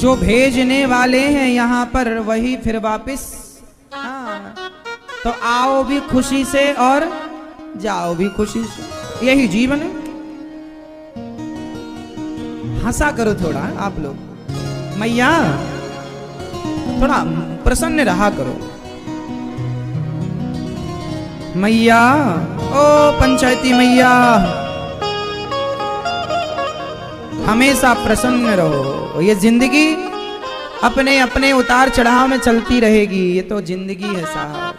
जो भेजने वाले हैं यहाँ पर वही फिर वापिस। हाँ, तो आओ भी खुशी से और जाओ भी खुशी से, यही जीवन है। हंसा करो थोड़ा आप लोग, मैया थोड़ा प्रसन्न रहा करो। मैया, ओ पंचायती मैया, हमेशा प्रसन्न रहो। ये जिंदगी अपने अपने उतार चढ़ाव में चलती रहेगी, ये तो जिंदगी है साहब।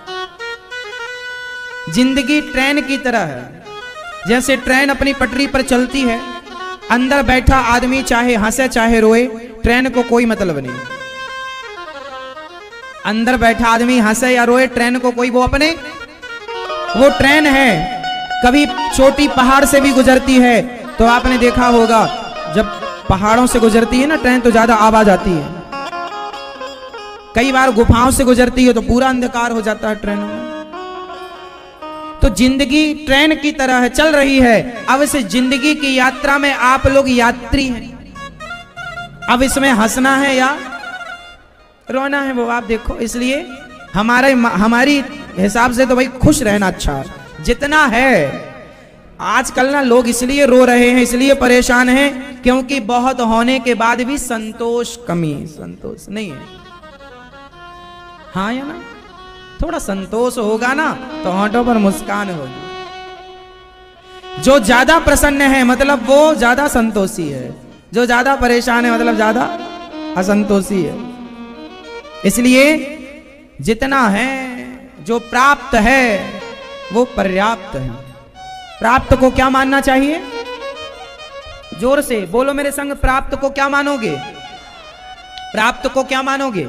जिंदगी ट्रेन की तरह है, जैसे ट्रेन अपनी पटरी पर चलती है, अंदर बैठा आदमी चाहे हंसे चाहे रोए, ट्रेन को कोई मतलब नहीं। अंदर बैठा आदमी हंसे या रोए, ट्रेन को कोई वो ट्रेन है। कभी छोटी पहाड़ से भी गुजरती है, तो आपने देखा होगा जब पहाड़ों से गुजरती है ना ट्रेन तो ज्यादा आवाज आती है। कई बार गुफाओं से गुजरती है तो पूरा अंधकार हो जाता है ट्रेनों में। तो जिंदगी ट्रेन की तरह है, चल रही है। अब इस जिंदगी की यात्रा में आप लोग यात्री हैं। अब इसमें हंसना है या रोना है वो आप देखो। इसलिए हमारी हिसाब से तो भाई खुश रहना अच्छा है जितना है। आजकल ना लोग इसलिए रो रहे हैं, इसलिए परेशान हैं, क्योंकि बहुत होने के बाद भी संतोष नहीं है। हाँ या ना? थोड़ा संतोष होगा ना तो होंठों पर मुस्कान होगी। जो ज्यादा प्रसन्न है मतलब वो ज्यादा संतोषी है, जो ज्यादा परेशान है मतलब ज्यादा असंतोषी है। इसलिए जितना है, जो प्राप्त है वो पर्याप्त है। प्राप्त को क्या मानना चाहिए? जोर से बोलो मेरे संग, प्राप्त को क्या मानोगे? प्राप्त को क्या मानोगे?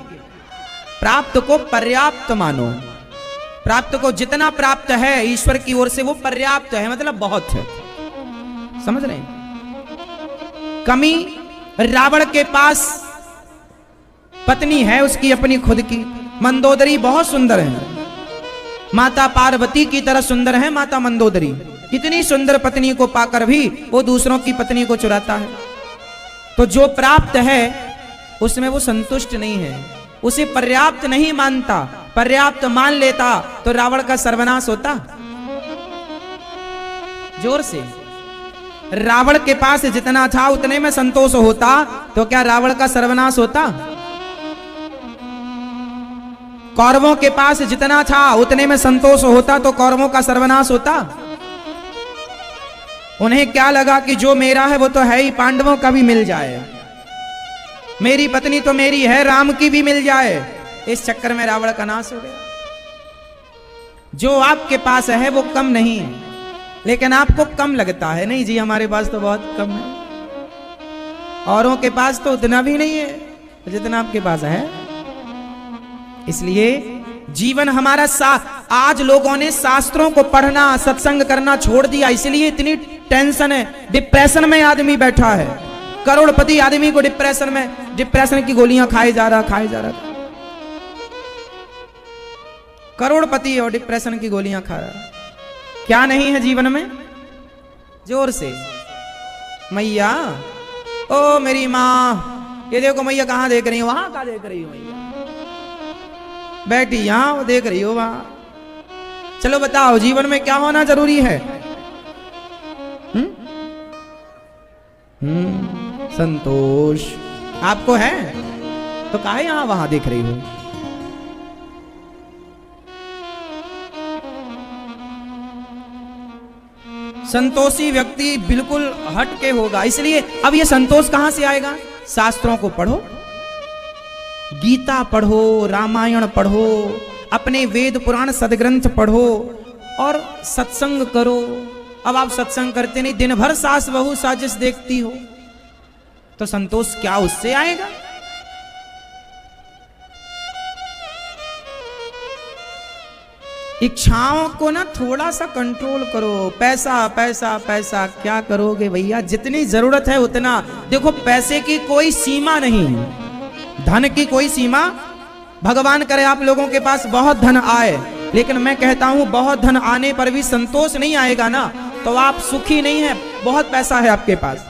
प्राप्त को पर्याप्त मानो। प्राप्त को जितना प्राप्त है ईश्वर की ओर से वो पर्याप्त है, मतलब बहुत है। समझ रहे हैं? कमी रावण के पास पत्नी है उसकी अपनी खुद की, मंदोदरी बहुत सुंदर है, माता पार्वती की तरह सुंदर है माता मंदोदरी। इतनी सुंदर पत्नी को पाकर भी वो दूसरों की पत्नी को चुराता है। तो जो प्राप्त है उसमें वो संतुष्ट नहीं है, उसे पर्याप्त नहीं मानता। पर्याप्त मान लेता तो रावण का सर्वनाश होता। जोर से, रावण के पास जितना था उतने में संतोष होता तो क्या रावण का सर्वनाश होता? कौरवों के पास जितना था उतने में संतोष होता तो कौरवों का सर्वनाश होता। उन्हें क्या लगा कि जो मेरा है वो तो है ही, पांडवों का भी मिल जाए, मेरी पत्नी तो मेरी है, राम की भी मिल जाए। इस चक्कर में रावण का नाश हो गया। जो आपके पास है वो कम नहीं है, लेकिन आपको कम लगता है। नहीं जी, हमारे पास तो बहुत कम है, औरों के पास तो उतना भी नहीं है जितना आपके पास है। इसलिए जीवन हमारा आज लोगों ने शास्त्रों को पढ़ना, सत्संग करना छोड़ दिया, इसलिए इतनी टेंशन है। डिप्रेशन में आदमी बैठा है, करोड़पति आदमी को डिप्रेशन की गोलियां खाए जा रहा। करोड़पति और डिप्रेशन की गोलियां खा रहा। क्या नहीं है जीवन में? जोर से, मैया, ओ मेरी माँ, ये देखो मैया कहाँ देख रही हो? वहां कहाँ देख रही हो मैया? बैठी यहां, वो देख रही हो वहां। चलो बताओ जीवन में क्या होना जरूरी है? संतोष आपको है तो काहे यहां वहां देख रही हो? संतोषी व्यक्ति बिल्कुल हट के होगा। इसलिए अब ये संतोष कहां से आएगा? शास्त्रों को पढ़ो, गीता पढ़ो, रामायण पढ़ो, अपने वेद पुराण सदग्रंथ पढ़ो और सत्संग करो। अब आप सत्संग करते नहीं, दिन भर सास बहू साजिश देखती हो, तो संतोष क्या उससे आएगा? इच्छाओं को ना थोड़ा सा कंट्रोल करो। पैसा पैसा पैसा क्या करोगे भैया? जितनी जरूरत है उतना। देखो पैसे की कोई सीमा नहीं, धन की कोई सीमा। भगवान करे आप लोगों के पास बहुत धन आए, लेकिन मैं कहता हूं बहुत धन आने पर भी संतोष नहीं आएगा ना, तो आप सुखी नहीं है। बहुत पैसा है आपके पास,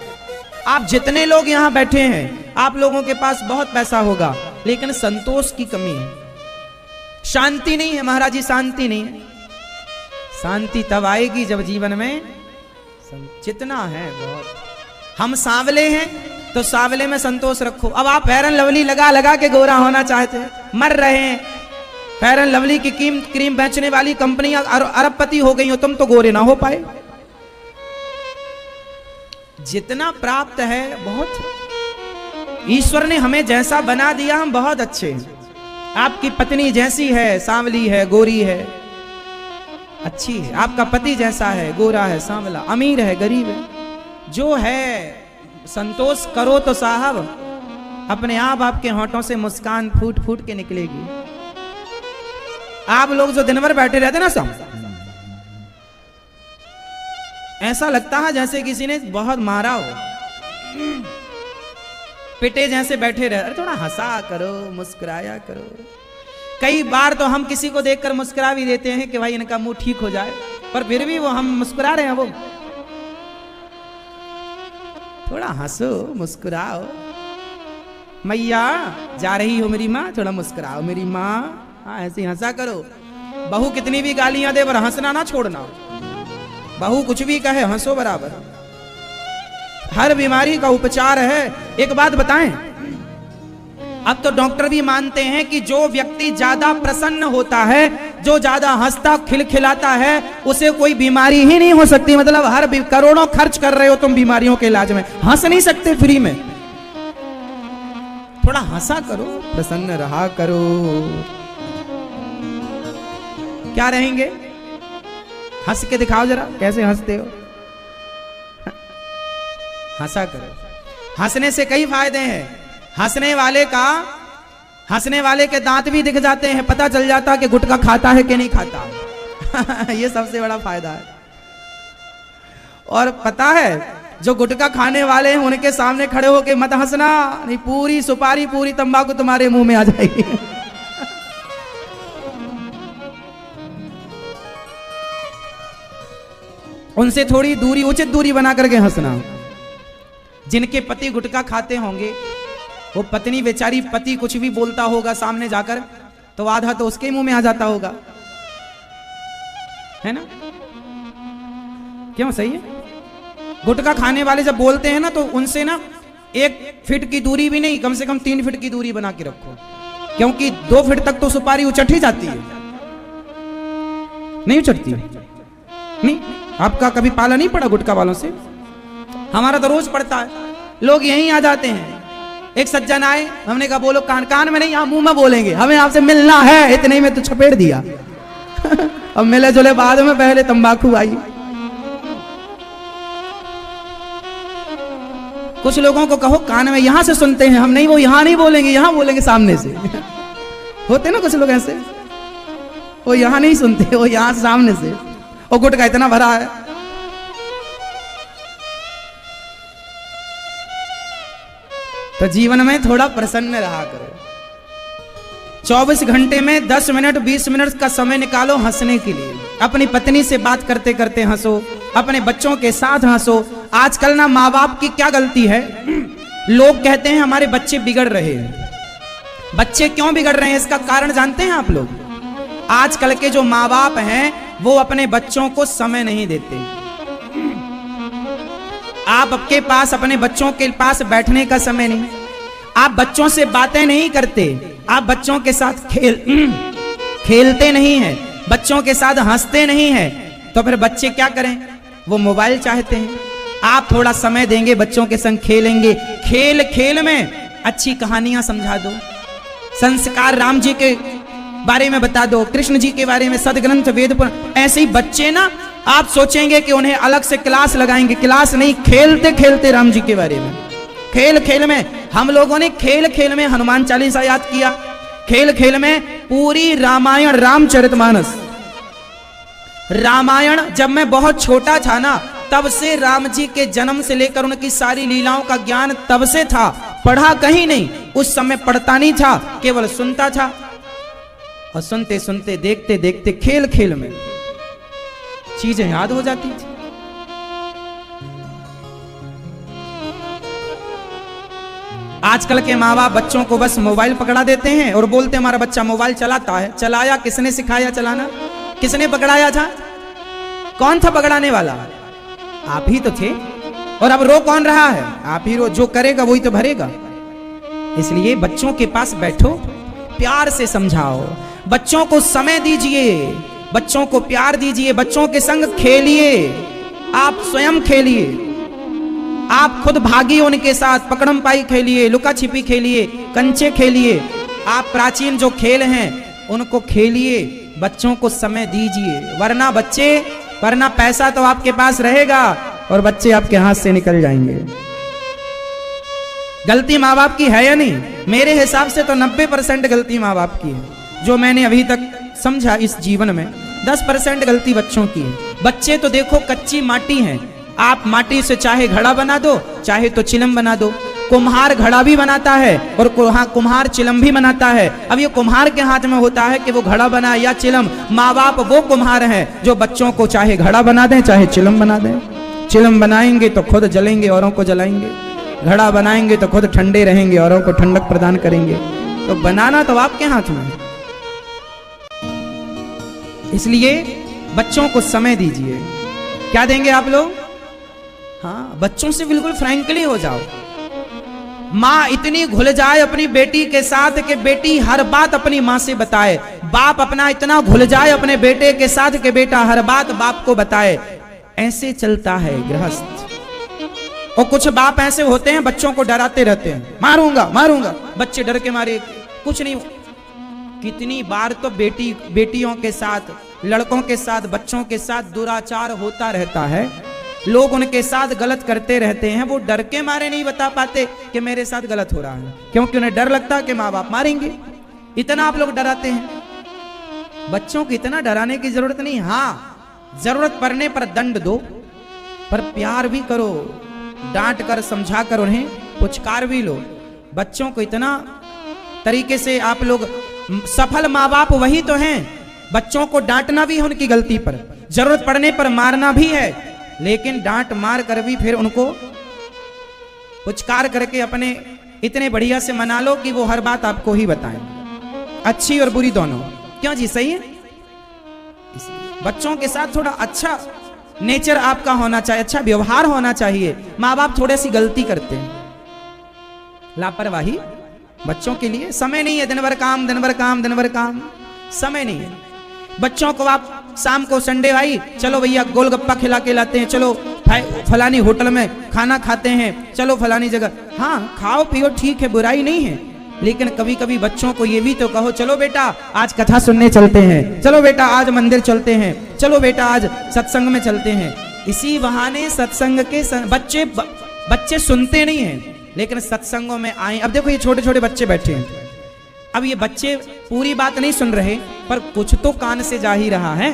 आप जितने लोग यहां बैठे हैं आप लोगों के पास बहुत पैसा होगा, लेकिन संतोष की कमी है, शांति नहीं है महाराज जी, शांति नहीं है। शांति तब आएगी जब जीवन में जितना है बहुत। हम सांवले हैं तो सांवले में संतोष रखो। अब आप फेयर एंड लवली लगा लगा के गोरा होना चाहते हैं, मर रहे हैं। फेयर एंड लवली की क्रीम बेचने वाली कंपनियां अरबपति हो गई हो, तुम तो गोरे ना हो पाए। जितना प्राप्त है बहुत, ईश्वर ने हमें जैसा बना दिया हम बहुत अच्छे हैं। आपकी पत्नी जैसी है, सांवली है, गोरी है, अच्छी है। आपका पति जैसा है, गोरा है, सांवला, अमीर है, गरीब है, जो है संतोष करो तो साहब अपने आप आपके होठों से मुस्कान फूट फूट के निकलेगी। आप लोग जो दिन भर बैठे रहते ना सब, ऐसा लगता है जैसे किसी ने बहुत मारा हो, पिटे जैसे बैठे रहे। अरे थोड़ा हंसा करो, मुस्कुराया करो। कई बार तो हम किसी को देखकर मुस्कुरा भी देते हैं कि भाई इनका मुंह ठीक हो जाए, पर फिर भी वो हम मुस्कुरा रहे हैं। वो थोड़ा हंसो, मुस्कुराओ। मैया जा रही हो मेरी माँ, थोड़ा मुस्कुराओ मेरी माँ। हाँ ऐसे हंसा करो। बहू कितनी भी गालियां दे पर हंसना ना छोड़ना। बहू कुछ भी कहे हंसो बराबर। हर बीमारी का उपचार है। एक बात बताएं, अब तो डॉक्टर भी मानते हैं कि जो व्यक्ति ज्यादा प्रसन्न होता है, जो ज्यादा हंसता खिलखिलाता है, उसे कोई बीमारी ही नहीं हो सकती। मतलब हर करोड़ों खर्च कर रहे हो तुम बीमारियों के इलाज में, हंस नहीं सकते फ्री में। थोड़ा हंसा करो, प्रसन्न रहा करो। क्या रहेंगे? हंस के दिखाओ जरा, कैसे हंसते हो। हंसा करो। हंसने से कई फायदे हैं। हंसने वाले के दांत भी दिख जाते हैं, पता चल जाता कि गुटखा खाता है कि नहीं खाता। ये सबसे बड़ा फायदा है। और पता है जो गुटखा खाने वाले हैं उनके सामने खड़े होके मत हंसना, नहीं पूरी सुपारी पूरी तंबाकू तुम्हारे मुंह में आ जाएगी। उनसे थोड़ी दूरी, उचित दूरी बना करके हंसना। जिनके पति गुटखा खाते होंगे, वो पत्नी बेचारी, पति कुछ भी बोलता होगा सामने जाकर तो आधा तो उसके मुंह में आ जाता होगा, है ना? क्यों? सही है। गुटखा खाने वाले जब बोलते हैं ना तो उनसे ना 1 फीट की दूरी भी नहीं, कम से कम 3 फीट की दूरी बना के रखो, क्योंकि 2 फीट तक तो सुपारी उचट ही जाती है। नहीं उचटती? नहीं, आपका कभी पाला नहीं पड़ा गुटखा वालों से? हमारा तो रोज पड़ता है। लोग यहीं आ जाते हैं। एक सज्जन आए, हमने कहा बोलो। कान में नहीं, यहाँ मुंह में बोलेंगे, हमें आपसे मिलना है। इतने में तो छपेड़ दिया। अब मिले जुले बाद में, पहले तंबाकू आई। कुछ लोगों को कहो कान में, यहां से सुनते हैं हम। नहीं, वो यहां नहीं बोलेंगे, यहां बोलेंगे सामने से। होते ना कुछ लोग ऐसे, वो यहां नहीं सुनते, वो यहां सामने से। वो गुटखा इतना भरा है। तो जीवन में थोड़ा प्रसन्न रहा करो। 24 घंटे में 10 मिनट 20 मिनट का समय निकालो हंसने के लिए। अपनी पत्नी से बात करते करते हंसो, अपने बच्चों के साथ हंसो। आजकल ना माँ बाप की क्या गलती है, लोग कहते हैं हमारे बच्चे बिगड़ रहे हैं। बच्चे क्यों बिगड़ रहे हैं, इसका कारण जानते हैं आप लोग? आजकल के जो माँ बाप हैं वो अपने बच्चों को समय नहीं देते। आपके पास अपने बच्चों के पास बैठने का समय नहीं, आप बच्चों से बातें नहीं करते, आप बच्चों के साथ खेलते नहीं हैं, बच्चों के साथ हंसते नहीं हैं, तो फिर बच्चे क्या करें? वो मोबाइल चाहते हैं। आप थोड़ा समय देंगे, बच्चों के संग खेलेंगे, खेल खेल में अच्छी कहानियां समझा दो, संस्कार राम जी के बारे में बता दो, कृष्ण जी के बारे में, सदग्रंथ वेद पर। ऐसे ही बच्चे ना, आप सोचेंगे कि उन्हें अलग से क्लास लगाएंगे, क्लास नहीं, खेलते खेलते राम जी के बारे में। खेल खेल में हम लोगों ने खेल खेल में हनुमान चालीसा याद किया, खेल खेल में पूरी रामायण, रामचरितमानस। रामायण जब मैं बहुत छोटा था ना, तब से राम जी के जन्म से लेकर उनकी सारी लीलाओं का ज्ञान तब से था। पढ़ा कहीं नहीं, उस समय पढ़ता नहीं था, केवल सुनता था। और सुनते सुनते, देखते देखते, खेल खेल में चीजें याद हो जाती थी। आजकल के माँ बाप बच्चों को बस मोबाइल पकड़ा देते हैं और बोलते हैं हमारा बच्चा मोबाइल चलाता है। चलाया किसने सिखाया चलाना? किसने पकड़ाया था? कौन था पकड़ाने वाला? आप ही तो थे। और अब रो कौन रहा है? आप ही रो। जो करेगा वही तो भरेगा। इसलिए बच्चों के पास बैठो, प्यार से समझाओ, बच्चों को समय दीजिए, बच्चों को प्यार दीजिए, बच्चों के संग खेलिए, आप स्वयं खेलिए, आप खुद भागिए उनके साथ, पकड़म पाई खेलिए, लुका छिपी खेलिए, कंचे खेलिए, आप प्राचीन जो खेल हैं उनको खेलिए, बच्चों को समय दीजिए। वरना पैसा तो आपके पास रहेगा और बच्चे आपके हाथ से निकल जाएंगे। गलती माँ बाप की है या नहीं? मेरे हिसाब से तो 90% गलती माँ बाप की है। जो मैंने अभी तक समझा इस जीवन में, 10% गलती बच्चों की है। बच्चे तो देखो कच्ची माटी हैं, आप माटी से चाहे घड़ा बना दो, चाहे तो चिलम बना दो। कुम्हार घड़ा भी बनाता है और कुम्हार चिलम भी बनाता है। अब ये कुम्हार के हाथ में होता है कि वो घड़ा बनाए या चिलम। माँ बाप वो कुम्हार हैं जो बच्चों को चाहे घड़ा बना दें चाहे चिलम बना दें। चिलम बनाएंगे तो खुद जलेंगे, औरों को जलाएंगे। घड़ा बनाएंगे तो खुद ठंडे रहेंगे, औरों को ठंडक प्रदान करेंगे। तो बनाना तो आपके हाथ में। इसलिए बच्चों को समय दीजिए। क्या देंगे आप लोग? हाँ, बच्चों से बिल्कुल फ्रैंकली हो जाओ। माँ इतनी घुल जाए अपनी बेटी के साथ कि बेटी हर बात अपनी माँ से बताए। बाप अपना इतना घुल जाए अपने बेटे के साथ कि बेटा हर बात बाप को बताए। ऐसे चलता है गृहस्थ। और कुछ बाप ऐसे होते हैं बच्चों को डराते रहते हैं, मारूंगा मारूंगा, बच्चे डर के मारे कुछ नहीं। कितनी बार तो बेटियों के साथ, लड़कों के साथ, बच्चों के साथ दुराचार होता रहता है। लोग उनके साथ गलत करते रहते हैं, वो डर के मारे नहीं बता पाते कि मेरे साथ गलत हो रहा है, क्योंकि उन्हें डर लगता है कि माँ बाप मारेंगे। इतना आप लोग डराते हैं। बच्चों को इतना डराने की जरूरत नहीं। हाँ, जरूरत पड़ने पर दंड दो, पर प्यार भी करो, डांट कर समझा कर उन्हें पुचकार भी लो। बच्चों को इतना तरीके से आप लोग, सफल माँ बाप वही तो हैं। बच्चों को डांटना भी है उनकी गलती पर, जरूरत पड़ने पर मारना भी है, लेकिन डांट मार कर भी फिर उनको पुचकार करके अपने इतने बढ़िया से मना लो कि वो हर बात आपको ही बताएं, अच्छी और बुरी दोनों। क्यों जी? सही है। बच्चों के साथ थोड़ा अच्छा नेचर आपका होना चाहिए, अच्छा व्यवहार होना चाहिए। माँ बाप थोड़ी सी गलती करते हैं, लापरवाही। बच्चों के लिए समय नहीं है, दिन भर काम, दिन भर काम, दिन भर काम, समय नहीं है। बच्चों को आप शाम को संडे भाई चलो भैया गोलगप्पा खिला के लाते हैं, चलो फलानी होटल में खाना खाते हैं, चलो फलानी जगह। हाँ, खाओ पियो ठीक है, बुराई नहीं है, लेकिन कभी कभी बच्चों को ये भी तो कहो, चलो बेटा आज कथा सुनने चलते हैं, चलो बेटा आज मंदिर चलते हैं, चलो बेटा आज सत्संग में चलते हैं। इसी बहाने सत्संग के बच्चे सुनते नहीं हैं, लेकिन सत्संगों में आए। अब देखो ये छोटे छोटे बच्चे बैठे हैं, अब ये बच्चे पूरी बात नहीं सुन रहे, पर कुछ तो कान से जा ही रहा है।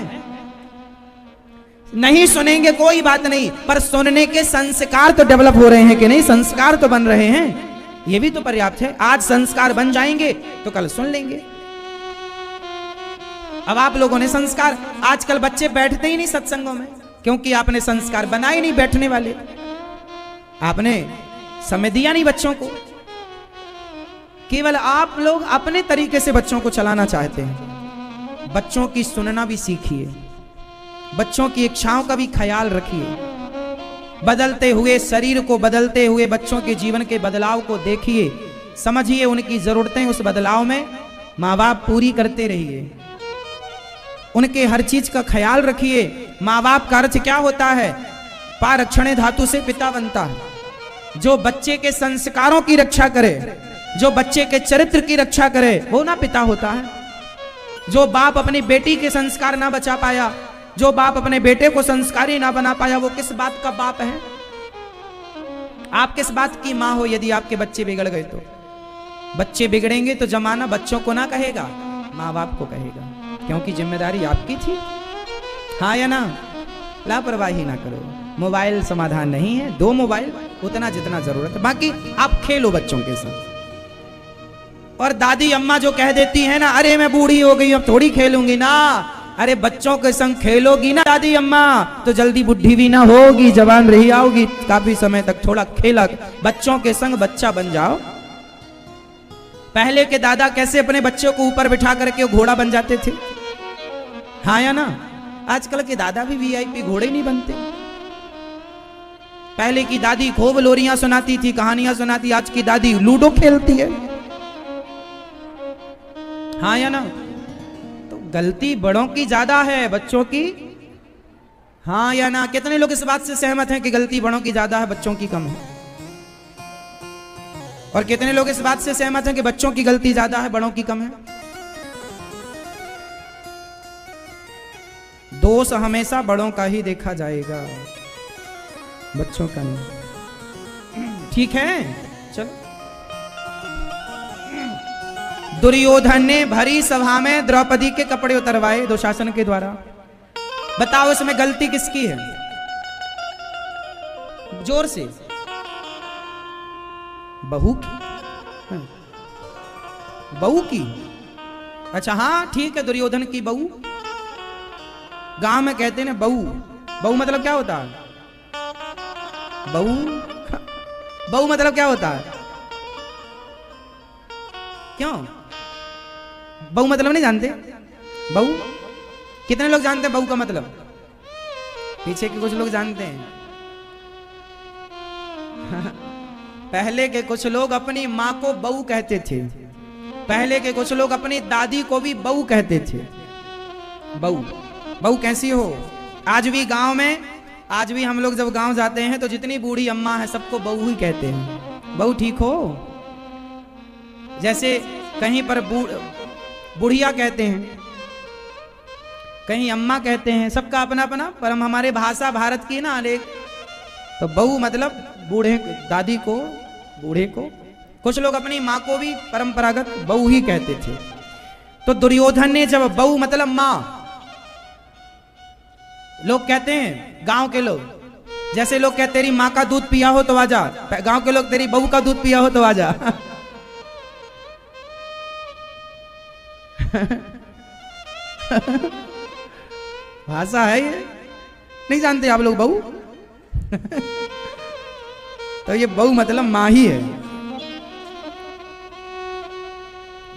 नहीं सुनेंगे कोई बात नहीं, पर सुनने के संस्कार तो डेवलप हो रहे हैं कि नहीं? संस्कार तो बन रहे हैं, ये भी तो पर्याप्त है। आज संस्कार बन जाएंगे तो कल सुन लेंगे। अब आप लोगों ने संस्कार, आजकल बच्चे बैठते ही नहीं सत्संगों में, क्योंकि आपने संस्कार बनाए नहीं बैठने वाले, आपने समय दिया नहीं बच्चों को। केवल आप लोग अपने तरीके से बच्चों को चलाना चाहते हैं। बच्चों की सुनना भी सीखिए, बच्चों की इच्छाओं का भी ख्याल रखिए। बदलते हुए शरीर को, बदलते हुए बच्चों के जीवन के बदलाव को देखिए, समझिए उनकी जरूरतें। उस बदलाव में माँ बाप पूरी करते रहिए, उनके हर चीज का ख्याल रखिए। माँ बाप का अर्थ क्या होता है? पारक्षणे धातु से पिता बनता है। जो बच्चे के संस्कारों की रक्षा करे, जो बच्चे के चरित्र की रक्षा करे, वो ना पिता होता है। जो बाप अपनी बेटी के संस्कार ना बचा पाया, जो बाप अपने बेटे को संस्कारी ना बना पाया, वो किस बात का बाप है? आप किस बात की माँ हो यदि आपके बच्चे बिगड़ गए तो? बच्चे बिगड़ेंगे तो जमाना बच्चों को ना कहेगा, माँ बाप को कहेगा, क्योंकि जिम्मेदारी आपकी थी। हाँ या ना? लापरवाही ना करो। मोबाइल समाधान नहीं है, दो मोबाइल उतना जितना जरूरत है, बाकी आप खेलो बच्चों के साथ। और दादी अम्मा जो कह देती है ना, अरे मैं बूढ़ी हो गई अब थोड़ी खेलूंगी ना, अरे बच्चों के संग खेलोगी ना दादी अम्मा तो जल्दी बुढ़ी भी ना होगी, जवान रही आओगी काफी समय तक। थोड़ा खेला, बच्चों के संग बच्चा बन जाओ, पहले के दादा कैसे अपने बच्चों को ऊपर बिठा करके घोड़ा बन जाते थे, हाँ या ना? आजकल के दादा भी वीआईपी घोड़े नहीं बनते। पहले की दादी खूब लोरियां सुनाती थी, कहानियां सुनाती, आज की दादी लूडो खेलती है, हाँ या ना? तो गलती बड़ों की ज्यादा है, बच्चों की, हाँ या ना? कितने लोग इस बात से सहमत हैं कि गलती बड़ों की ज्यादा है, बच्चों की कम है? और कितने लोग इस बात से सहमत हैं कि बच्चों की गलती ज्यादा है, बड़ों की कम है? दोष हमेशा बड़ों का ही देखा जाएगा, बच्चों का नहीं। ठीक है, चलो। दुर्योधन ने भरी सभा में द्रौपदी के कपड़े उतरवाए दुशासन के द्वारा। बताओ इसमें गलती किसकी है? जोर से। बहू की? बहू की? अच्छा हाँ ठीक है, दुर्योधन की बहू। गांव में कहते हैं ना बहू। बहू मतलब क्या होता है? बहू, बहू मतलब क्या होता है? क्यों बहू मतलब नहीं जानते? बहू कितने लोग जानते हैं बहू का मतलब? पीछे के कुछ लोग जानते हैं। पहले के कुछ लोग अपनी माँ को बहू कहते थे, पहले के कुछ लोग अपनी दादी को भी बहू कहते थे। बहू, बहू कैसी हो? आज भी गांव में, आज भी हम लोग जब गांव जाते हैं तो जितनी बूढ़ी अम्मा है सबको बहू ही कहते हैं। बहू ठीक हो? जैसे कहीं पर बुढ़िया कहते हैं, कहीं अम्मा कहते हैं, सबका अपना अपना, पर हम हमारे भाषा भारत की ना अलग। तो बहू मतलब बूढ़े, दादी को, बूढ़े को। कुछ लोग अपनी माँ को भी परंपरागत बहू ही कहते थे। तो दुर्योधन ने जब बहू मतलब माँ, लोग कहते हैं गांव के लोग, जैसे लोग कहते तेरी माँ का दूध पिया हो तो आजा, गांव के लोग तेरी बहू का दूध पिया हो तो आजा। भाषा है ये, नहीं जानते आप लोग बहू? तो ये बहू मतलब माँ ही है,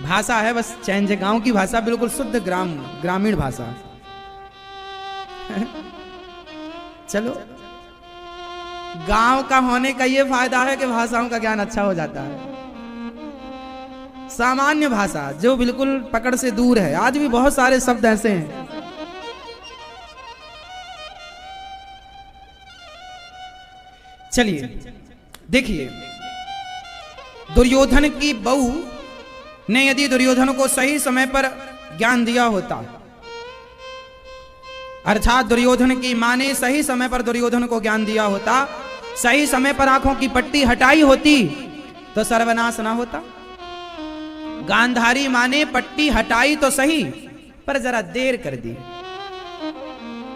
भाषा है बस चेंज। गांव की भाषा बिल्कुल शुद्ध ग्रामीण भाषा। चलो, गांव का होने का ये फायदा है कि भाषाओं का ज्ञान अच्छा हो जाता है। सामान्य भाषा जो बिल्कुल पकड़ से दूर है, आज भी बहुत सारे शब्द ऐसे हैं। चलिए देखिए, दुर्योधन की बहू ने यदि दुर्योधन को सही समय पर ज्ञान दिया होता, अर्थात दुर्योधन की मां ने सही समय पर दुर्योधन को ज्ञान दिया होता, सही समय पर आंखों की पट्टी हटाई होती, तो सर्वनाश ना होता। गांधारी मां ने पट्टी हटाई तो सही, पर जरा देर कर दी,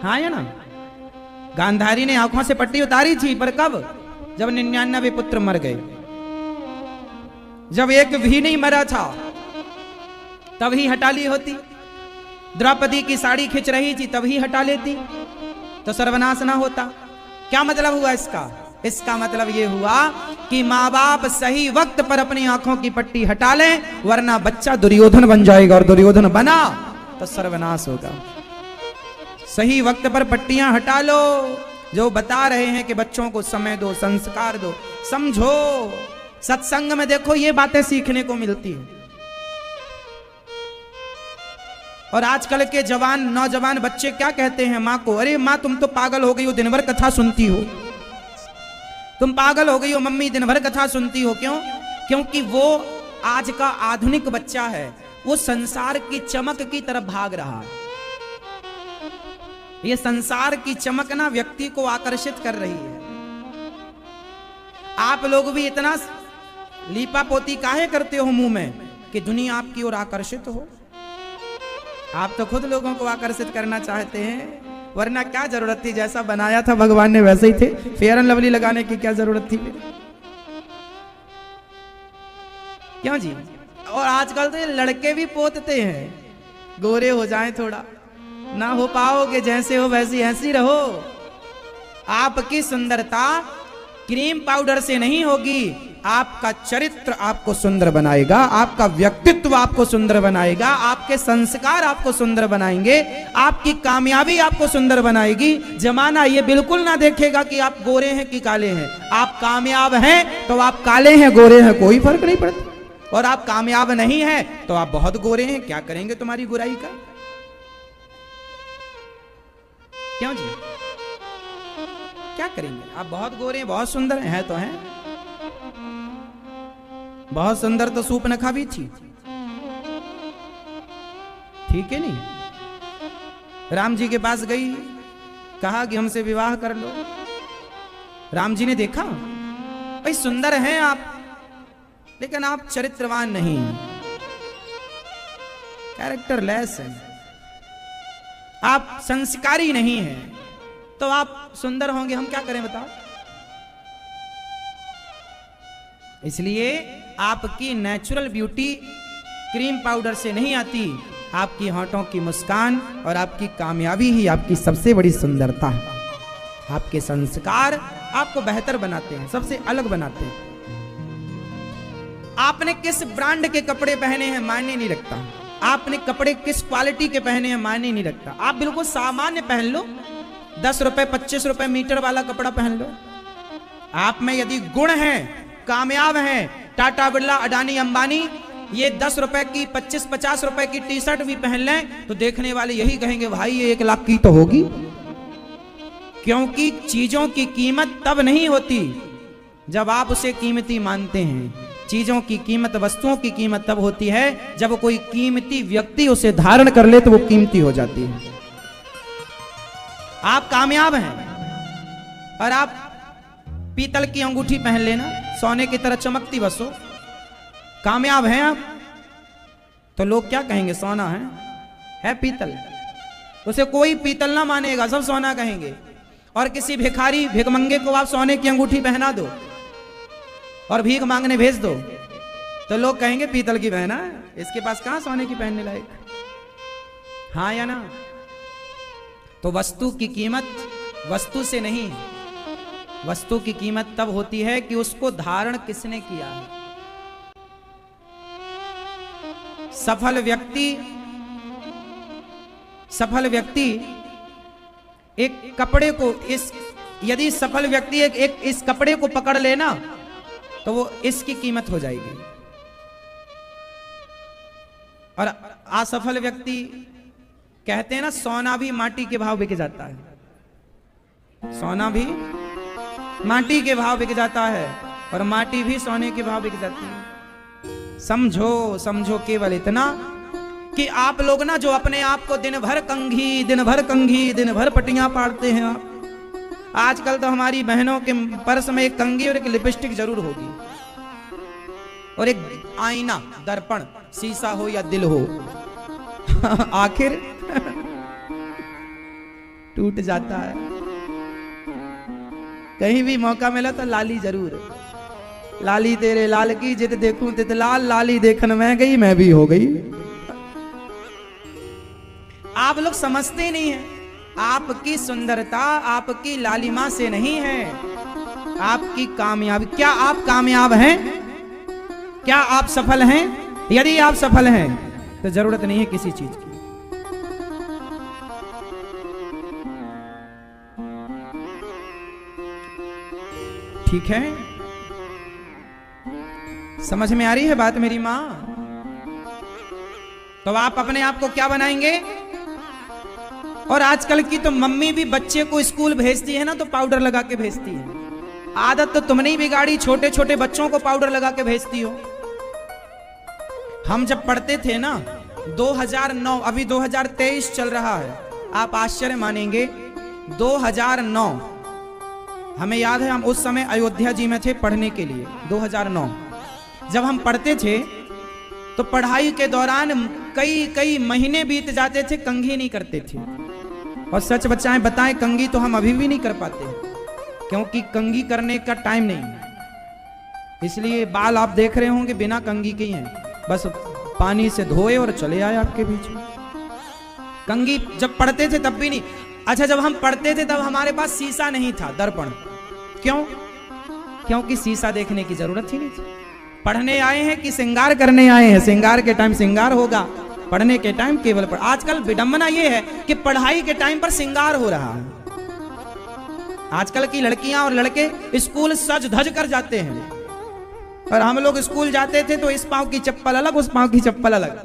हाँ या ना? गांधारी ने आंखों से पट्टी उतारी थी, पर कब? जब 99 पुत्र मर गए, जब एक भी नहीं मरा था तभी हटा ली होती। द्रौपदी की साड़ी खिंच रही थी तभी हटा लेती, तो सर्वनाश ना होता। क्या मतलब हुआ इसका? इसका मतलब ये हुआ कि माँ बाप सही वक्त पर अपनी आंखों की पट्टी हटा लें, वरना बच्चा दुर्योधन बन जाएगा, और दुर्योधन बना तो सर्वनाश होगा। सही वक्त पर पट्टियां हटा लो। जो बता रहे हैं कि बच्चों को समय दो, संस्कार दो, समझो। सत्संग में देखो ये बातें सीखने को मिलती हैं। और आजकल के जवान, नौजवान बच्चे क्या कहते हैं माँ को? अरे माँ तुम तो पागल हो गई हो, दिन भर कथा सुनती हो। तुम पागल हो गई हो मम्मी, दिन भर कथा सुनती हो। क्यों? क्योंकि वो आज का आधुनिक बच्चा है, वो संसार की चमक की तरफ भाग रहा है। ये संसार की चमक ना व्यक्ति को आकर्षित कर रही है। आप लोग भी इतना लीपा पोती काहे करते हो मुंह में कि दुनिया आपकी ओर आकर्षित हो? आप तो खुद लोगों को आकर्षित करना चाहते हैं, वरना क्या जरूरत थी? जैसा बनाया था भगवान ने वैसे ही थे। फेयर एंड लवली लगाने की क्या जरूरत थी? क्यों जी? और आजकल तो ये लड़के भी पोतते हैं, गोरे हो जाएं थोड़ा। ना हो पाओगे, जैसे हो वैसी ऐसी रहो। आपकी सुंदरता क्रीम पाउडर से नहीं होगी, आपका चरित्र आपको सुंदर बनाएगा, आपका व्यक्तित्व आपको सुंदर बनाएगा, आपके संस्कार आपको सुंदर बनाएंगे, आपकी कामयाबी आपको सुंदर बनाएगी। जमाना ये बिल्कुल ना देखेगा कि आप गोरे हैं कि काले हैं। आप कामयाब हैं तो आप काले हैं गोरे हैं कोई फर्क नहीं पड़ता, और आप कामयाब नहीं हैं तो आप बहुत गोरे हैं, क्या करेंगे तुम्हारी बुराई का? क्यों जी, क्या करेंगे? आप बहुत गोरे हैं, बहुत सुंदर हैं तो हैं, बहुत सुंदर तो सूप न खावी थी, ठीक है नहीं? राम जी के पास गई, कहा कि हमसे विवाह कर लो। राम जी ने देखा भाई सुंदर हैं आप, लेकिन आप चरित्रवान नहीं, कैरेक्टरलेस हैं, आप संस्कारी नहीं हैं, तो आप सुंदर होंगे, हम क्या करें बताओ? इसलिए आपकी नेचुरल ब्यूटी क्रीम पाउडर से नहीं आती, आपकी होंठों की मुस्कान और आपकी कामयाबी ही आपकी सबसे बड़ी सुंदरता है। आपके संस्कार आपको बेहतर बनाते हैं, सबसे अलग बनाते हैं। आपने किस ब्रांड के कपड़े पहने हैं मायने नहीं रखता, आपने कपड़े किस क्वालिटी के पहने हैं मायने नहीं रखता। आप बिल्कुल सामान्य पहन लो, 10 रुपए 25 रुपए मीटर वाला कपड़ा पहन लो, आप में यदि गुण है, कामयाब हैं, टाटा बिरला अडानी अंबानी ये 10 रुपए की 25-50 रुपए की टी शर्ट भी पहन लें तो देखने वाले यही कहेंगे भाई ये 1 लाख की तो होगी। क्योंकि चीजों की कीमत तब नहीं होती जब आप उसे कीमती मानते हैं। चीजों की कीमत, वस्तुओं की कीमत तब होती है जब कोई कीमती व्यक्ति उसे धारण कर ले तो वो कीमती हो जाती है। आप कामयाब हैं और आप पीतल की अंगूठी पहन लेना, सोने की तरह चमकती बसो, कामयाब हैं आप, तो लोग क्या कहेंगे? सोना है पीतल, उसे कोई पीतल ना मानेगा, सब सोना कहेंगे। और किसी भिखारी भिखमंगे को आप सोने की अंगूठी पहना दो और भीख मांगने भेज दो तो लोग कहेंगे पीतल की पहना है, इसके पास कहां सोने की पहनने लायक। हाँ या ना? तो वस्तु की कीमत वस्तु से नहीं, वस्तु की कीमत तब होती है कि उसको धारण किसने किया है। सफल व्यक्ति एक कपड़े को यदि सफल व्यक्ति एक इस कपड़े को पकड़ लेना तो वो इसकी कीमत हो जाएगी, और असफल व्यक्ति कहते हैं ना सोना भी माटी के भाव बिक जाता है, सोना भी माटी के भाव बिक जाता है और माटी भी सोने के भाव बिक जाती है। समझो केवल इतना कि आप लोग ना जो अपने आप को दिन भर कंघी दिन भर पटियां पाड़ते हैं, आप आजकल तो हमारी बहनों के पर्स में एक कंघी और एक लिपस्टिक जरूर होगी और एक आईना, दर्पण, शीशा हो या दिल हो आखिर टूट जाता है। कहीं भी मौका मिला तो लाली जरूर, लाली तेरे लाल की जित देखूं तित लाल, लाली देखन में गई मैं भी हो गई। आप लोग समझते नहीं हैं, आपकी सुंदरता आपकी लालिमा से नहीं है, आपकी कामयाबी। क्या आप कामयाब हैं? क्या आप सफल हैं? यदि आप सफल हैं तो जरूरत नहीं है किसी चीज की। ठीक है, समझ में आ रही है बात मेरी मां? तो आप अपने आप को क्या बनाएंगे? और आजकल की तो मम्मी भी बच्चे को स्कूल भेजती है ना तो पाउडर लगा के भेजती है। आदत तो तुमने ही बिगाड़ी, छोटे छोटे बच्चों को पाउडर लगा के भेजती हो। हम जब पढ़ते थे ना 2009, अभी 2023 चल रहा है, आप आश्चर्य मानेंगे 2009, हमें याद है हम उस समय अयोध्या जी में थे पढ़ने के लिए। 2009 जब हम पढ़ते थे तो पढ़ाई के दौरान कई महीने बीत जाते थे, कंघी नहीं करते थे। और सच बताएं कंघी तो हम अभी भी नहीं कर पाते, क्योंकि कंघी करने का टाइम नहीं है। इसलिए बाल आप देख रहे होंगे बिना कंघी के ही हैं, बस पानी से धोए और चले आए आपके बीच में। कंघी जब पढ़ते थे तब भी नहीं। अच्छा, जब हम पढ़ते थे तब हमारे पास शीशा नहीं था, दर्पण। क्यों? क्योंकि शीशा देखने की जरूरत ही नहीं थी। पढ़ने आए हैं कि श्रृंगार करने आए हैं? श्रृंगार के टाइम श्रृंगार होगा, पढ़ने के टाइम केवल पढ़। आजकल विडंबना ये है कि पढ़ाई के टाइम पर श्रृंगार हो रहा है। आजकल की लड़कियां और लड़के स्कूल सज धज कर जाते हैं, और हम लोग स्कूल जाते थे तो इस पांव की चप्पल अलग, उस पांव की चप्पल अलग,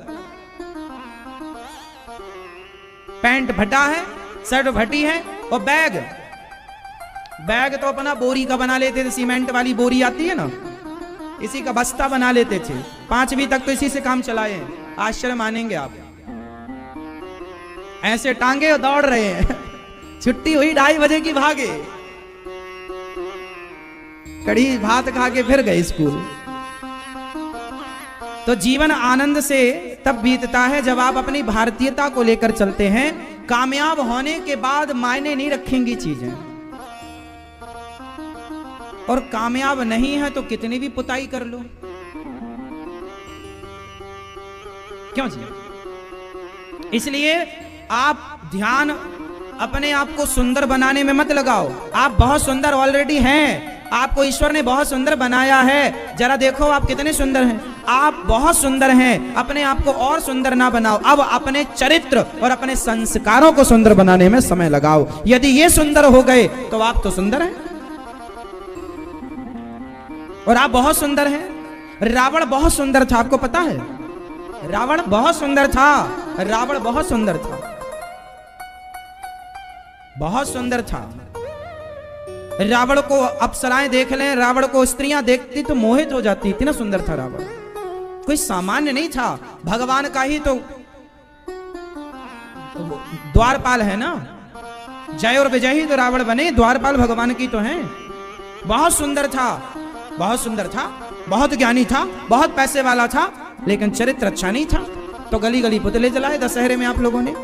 पैंट फटा है, शर्ट फटी है, और बैग तो अपना बोरी का बना लेते थे, सीमेंट वाली बोरी आती है ना, इसी का बस्ता बना लेते थे। 5वीं तक तो इसी से काम चलाए हैं। आश्चर्य मानेंगे आप, ऐसे टांगे और दौड़ रहे हैं। छुट्टी हुई 2:30 बजे की, भागे, कड़ी भात खा के फिर गए स्कूल। तो जीवन आनंद से तब बीतता है जब आप अपनी भारतीयता को लेकर चलते हैं। कामयाब होने के बाद मायने नहीं रखेंगी चीजें, और कामयाब नहीं है तो कितनी भी पुताई कर लो। क्यों जी? इसलिए आप ध्यान अपने आप को सुंदर बनाने में मत लगाओ। आप बहुत सुंदर ऑलरेडी हैं, आपको ईश्वर ने बहुत सुंदर बनाया है। जरा देखो आप कितने सुंदर हैं। आप बहुत सुंदर हैं, अपने आप को और सुंदर ना बनाओ। अब अपने चरित्र और अपने संस्कारों को सुंदर बनाने में समय लगाओ। यदि ये सुंदर हो गए तो आप तो सुंदर हैं, और आप बहुत सुंदर हैं। रावण बहुत सुंदर था, आपको पता है? रावण बहुत सुंदर था, रावण बहुत सुंदर था, बहुत सुंदर था। रावण को अप्सराएं देख लें, रावण को स्त्रियां देखती तो मोहित हो जाती, इतना सुंदर था रावण। कोई सामान्य नहीं था, भगवान का ही तो द्वारपाल है ना। जय और विजय ही तो रावण बने, द्वारपाल भगवान की तो हैं। बहुत सुंदर था, बहुत सुंदर था, बहुत ज्ञानी था, बहुत पैसे वाला था, लेकिन चरित्र अच्छा नहीं था। तो गली गली पुतले जलाए दशहरे में आप लोगों ने।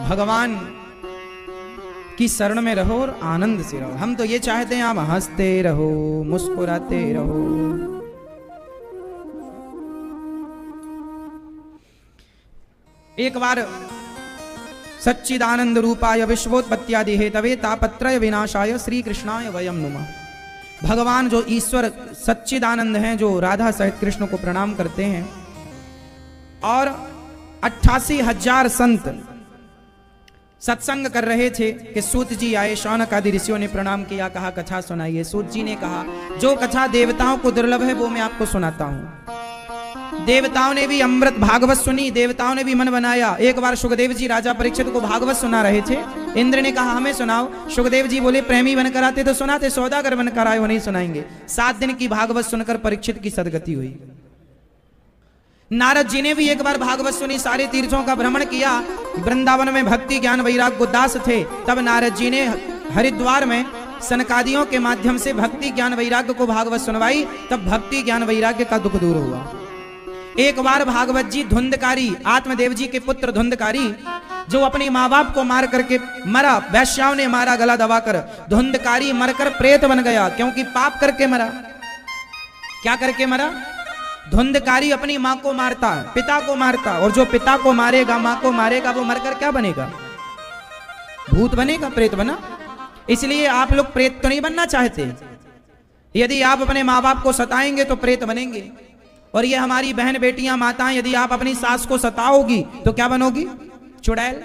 भगवान की शरण में रहो और आनंद से रहो। हम तो ये चाहते हैं आप हंसते रहो, मुस्कुराते रहो। एक बार सच्चिदानंद रूपाय विश्वोत्पत्त्यादि हेतवे तापत्रय विनाशाय श्री कृष्णाय वयम नुमः। भगवान जो ईश्वर सच्चिदानंद हैं, जो राधा सहित कृष्ण को प्रणाम करते हैं, और 88,000 संत सत्संग कर रहे थे कि सूत जी आए। शौनक आदि ऋषियों ने प्रणाम किया, कहा कथा सुनाइए। सूत जी ने कहा जो कथा देवताओं को दुर्लभ है वो मैं आपको सुनाता हूं। देवताओं ने भी अमृत भागवत सुनी, देवताओं ने भी मन बनाया। एक बार सुखदेव जी राजा परीक्षित को भागवत सुना रहे थे। इंद्र ने कहा हमें सुनाओ। सुखदेव जी बोले प्रेमी बनकर आते तो सुनाते, सौदागर बनकर आए हो नहीं सुनाएंगे। 7 दिन की भागवत सुनकर परीक्षित की सदगति हुई। नारद जी ने भी एक बार भागवत सुनी, सारे तीर्थों का भ्रमण किया। वृंदावन में भक्ति ज्ञान वैराग्य उदास थे, तब नारद जी ने हरिद्वार में सनकादियों के माध्यम से भक्ति ज्ञान वैराग्य को भागवत सुनवाई। तब भक्ति ज्ञान वैराग्य का दुख दूर हुआ। एक बार भागवत जी धुंधकारी, आत्मदेव जी के पुत्र धुंधकारी, जो अपने माँ बाप को मार करके मरा, वैश्याओं ने मारा गला दबाकर। धुंधकारी मरकर प्रेत बन गया, क्योंकि पाप करके मरा। क्या करके मरा? धुंधकारी अपनी माँ को मारता, पिता को मारता, और जो पिता को मारेगा, माँ को मारेगा, वो मरकर क्या बनेगा? भूत बनेगा, प्रेत बना। इसलिए आप लोग प्रेत तो नहीं बनना चाहते। यदि आप अपने माँ बाप को सताएंगे तो प्रेत बनेंगे। और ये हमारी बहन बेटियां माताएं, यदि आप अपनी सास को सताओगी तो क्या बनोगी? चुड़ैल।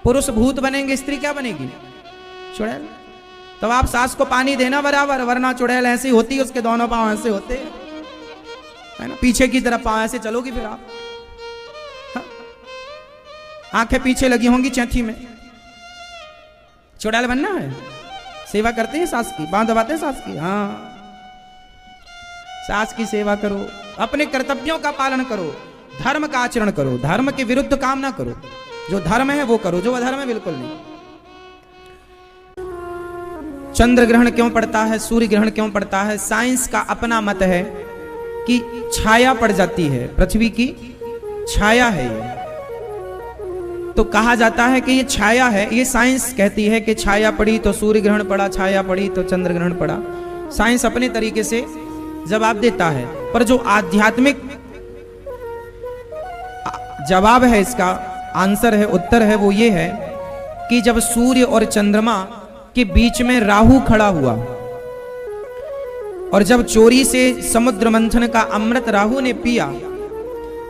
पुरुष भूत बनेंगे, स्त्री क्या बनेगी? चुड़ैल। तो आप सास को पानी देना बराबर, वरना चुड़ैल ऐसी होती है, उसके दोनों पांव ऐसे होते है ना, पीछे की तरफ पांव ऐसे चलोगी फिर आप, आंखें पीछे लगी होंगी चैथी में। चुड़ैल बनना है? सेवा करते हैं सास की, बांध दबाते हैं सास की। हाँ, सास की सेवा करो, अपने कर्तव्यों का पालन करो, धर्म का आचरण करो, धर्म के विरुद्ध काम ना करो। जो धर्म है वो करो, जो अधर्म है बिल्कुल नहीं। चंद्र ग्रहण क्यों पड़ता है, सूर्य ग्रहण क्यों पड़ता है? साइंस का अपना मत है कि छाया पड़ जाती है, पृथ्वी की छाया है ये। तो कहा जाता है कि ये छाया है। ये साइंस कहती है कि छाया पड़ी तो सूर्य ग्रहण पड़ा, छाया पड़ी तो चंद्र ग्रहण पड़ा। साइंस अपने तरीके से जवाब देता है, पर जो आध्यात्मिक जवाब है इसका, आंसर है, उत्तर है, वो ये है कि जब सूर्य और चंद्रमा के बीच में राहु खड़ा हुआ और जब चोरी से समुद्र मंथन का अमृत राहु ने पिया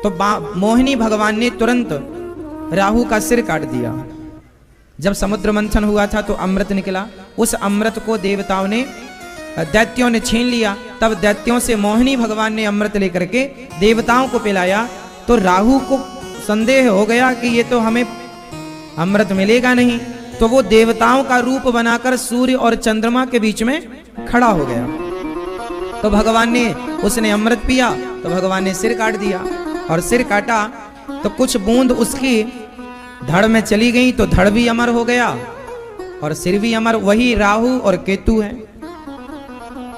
तो मोहिनी भगवान ने तुरंत राहु का सिर काट दिया। जब समुद्र मंथन हुआ था तो अमृत निकला, उस अमृत को देवताओं ने, दैत्यों ने छीन लिया। तब दैत्यों से मोहिनी भगवान ने अमृत लेकर के देवताओं को पिलाया। तो राहु को संदेह हो गया कि ये तो हमें अमृत मिलेगा नहीं, तो वो देवताओं का रूप बनाकर सूर्य और चंद्रमा के बीच में खड़ा हो गया। तो भगवान ने, उसने अमृत पिया तो भगवान ने सिर काट दिया, और सिर काटा तो कुछ बूंद उसकी धड़ में चली गई तो धड़ भी अमर हो गया और सिर भी अमर। वही राहु और केतु है।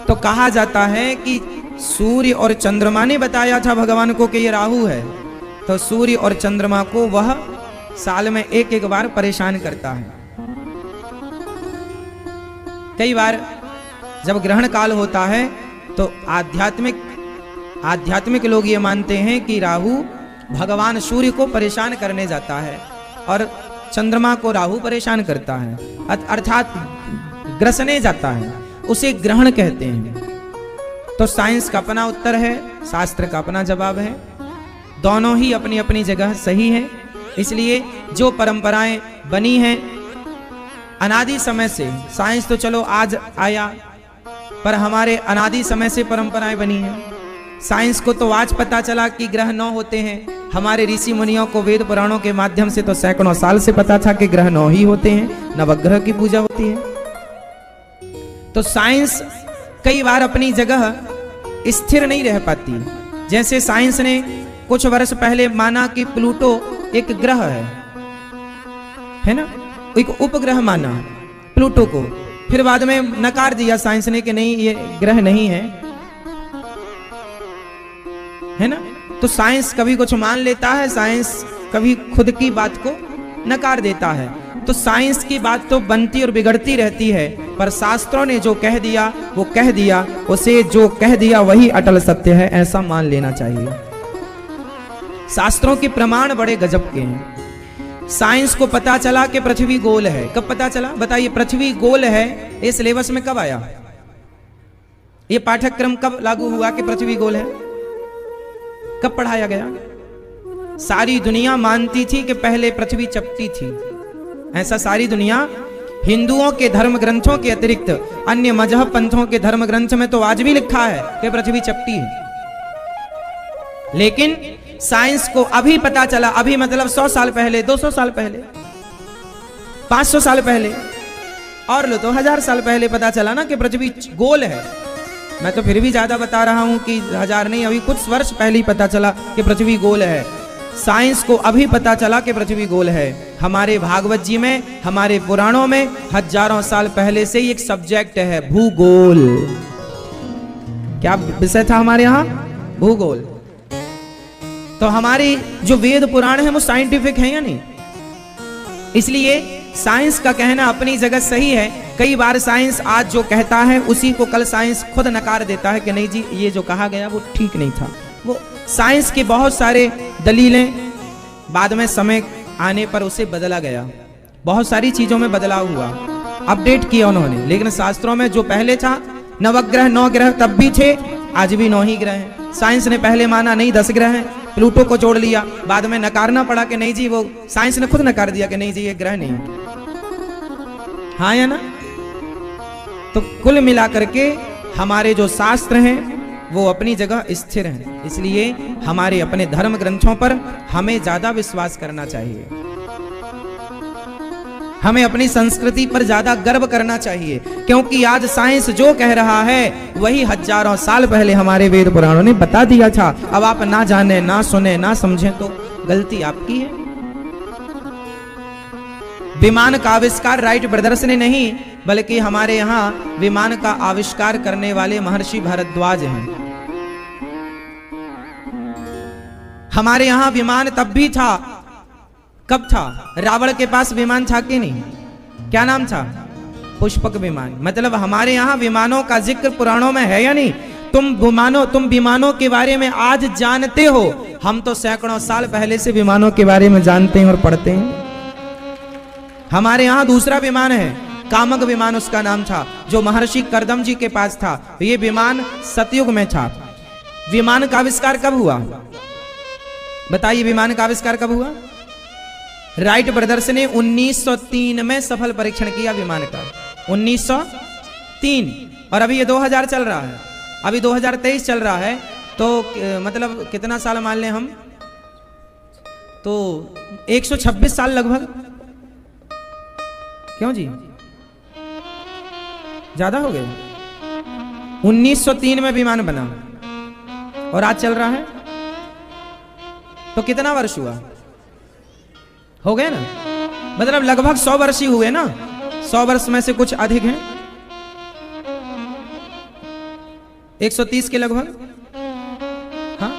तो कहा जाता है कि सूर्य और चंद्रमा ने बताया था भगवान को कि ये राहु है, तो सूर्य और चंद्रमा को वह साल में एक एक बार परेशान करता है। कई बार जब ग्रहण काल होता है तो आध्यात्मिक लोग ये मानते हैं कि राहु भगवान सूर्य को परेशान करने जाता है और चंद्रमा को राहु परेशान करता है, अर्थात ग्रसने जाता है, उसे ग्रहण कहते हैं। तो साइंस का अपना उत्तर है, शास्त्र का अपना जवाब है, दोनों ही अपनी अपनी जगह सही है। इसलिए जो परंपराएं बनी हैं अनादि समय से, साइंस तो चलो आज आया, पर हमारे अनादि समय से परंपराएं बनी हैं। साइंस को तो आज पता चला कि ग्रह 9 होते हैं, हमारे ऋषि मुनियों को वेद पुराणों के माध्यम से तो सैकड़ों साल से पता था कि ग्रह 9 ही होते हैं, नवग्रह की पूजा होती है। तो साइंस कई बार अपनी जगह स्थिर नहीं रह पाती। जैसे साइंस ने कुछ वर्ष पहले माना कि प्लूटो एक ग्रह है ना, एक उपग्रह माना प्लूटो को, फिर बाद में नकार दिया साइंस ने कि नहीं ये ग्रह नहीं है ना। तो साइंस कभी कुछ मान लेता है, साइंस कभी खुद की बात को नकार देता है। तो साइंस की बात तो बनती और बिगड़ती रहती है, पर शास्त्रों ने जो कह दिया वो कह दिया, उसे जो कह दिया वही अटल सत्य है, ऐसा मान लेना चाहिए। शास्त्रों के प्रमाण बड़े गजब के हैं। साइंस को पता चला कि पृथ्वी गोल है। कब पता चला बताइए? पृथ्वी गोल है ये सिलेबस में कब आया? ये पाठ्यक्रम कब लागू हुआ कि पृथ्वी गोल है? कब पढ़ाया गया? सारी दुनिया मानती थी कि पहले पृथ्वी चपटी थी। ऐसा सारी दुनिया, हिंदुओं के धर्म ग्रंथों के अतिरिक्त अन्य मजहब पंथों के धर्म ग्रंथ में तो आज भी लिखा है कि पृथ्वी चपटी है। लेकिन साइंस को अभी पता चला, अभी मतलब 100 साल पहले, 200 साल पहले, 500 साल पहले, और लो तो 1000 साल पहले पता चला ना कि पृथ्वी गोल है। मैं तो फिर भी ज्यादा बता रहा हूं कि 1000 नहीं, अभी कुछ वर्ष पहले ही पता चला कि पृथ्वी गोल है। साइंस को अभी पता चला कि पृथ्वी गोल है। हमारे भागवत जी में, हमारे पुराणों में हजारों साल पहले से ही एक सब्जेक्ट है भूगोल। क्या विषय था हमारे यहां? भूगोल। तो हमारी जो वेद पुराण है वो साइंटिफिक है या नहीं? इसलिए साइंस का कहना अपनी जगह सही है। कई बार साइंस आज जो कहता है उसी को कल साइंस खुद नकार देता है कि नहीं जी ये जो कहा गया वो ठीक नहीं था। वो साइंस के बहुत सारे दलीलें बाद में समय आने पर उसे बदला गया, बहुत सारी चीजों में बदलाव हुआ, अपडेट किया उन्होंने। लेकिन शास्त्रों में जो पहले था नवग्रह 9 ग्रह तब भी थे, आज भी 9 ही ग्रह हैं। साइंस ने पहले माना नहीं 10 ग्रह हैं, प्लूटो को जोड़ लिया, बाद में नकारना पड़ा कि नहीं जी, वो साइंस ने खुद नकार दिया कि नहीं जी ये ग्रह नहीं है। हाँ या ना? तो कुल मिलाकर के हमारे जो शास्त्र हैं वो अपनी जगह स्थिर हैं। इसलिए हमारे अपने धर्म ग्रंथों पर हमें ज्यादा विश्वास करना चाहिए, हमें अपनी संस्कृति पर ज्यादा गर्व करना चाहिए, क्योंकि आज साइंस जो कह रहा है वही हजारों साल पहले हमारे वेद पुराणों ने बता दिया था। अब आप ना जाने, ना सुने, ना समझे तो गलती आपकी है। विमान का आविष्कार राइट ब्रदर्स ने नहीं, बल्कि हमारे यहाँ विमान का आविष्कार करने वाले महर्षि भारद्वाज हैं। हमारे यहाँ विमान तब भी था, कब था? रावण के पास विमान था कि नहीं? क्या नाम था? पुष्पक विमान। मतलब हमारे यहाँ विमानों का जिक्र पुराणों में है या नहीं? तुम विमानों के बारे में आज जानते हो, हम तो सैकड़ों साल पहले से विमानों के बारे में जानते हैं और पढ़ते हैं। हमारे यहाँ दूसरा विमान है, कामक विमान उसका नाम था, जो महर्षि करदम जी के पास था। ये विमान सतयुग में था। विमान का आविष्कार कब हुआ बताइए? विमान का आविष्कार कब हुआ? राइट ब्रदर्स ने 1903 में सफल परीक्षण किया विमान का, 1903। और अभी ये 2000 चल रहा है, अभी 2023 चल रहा है, तो मतलब कितना साल मान लें हम, तो 126 साल लगभग। क्यों जी, ज्यादा हो गए? 1903 में विमान बना और आज चल रहा है, तो कितना वर्ष हुआ? हो गए ना, मतलब लगभग 100 वर्ष ही हुए ना, 100 वर्ष में से कुछ अधिक हैं, 130 के लगभग। हाँ,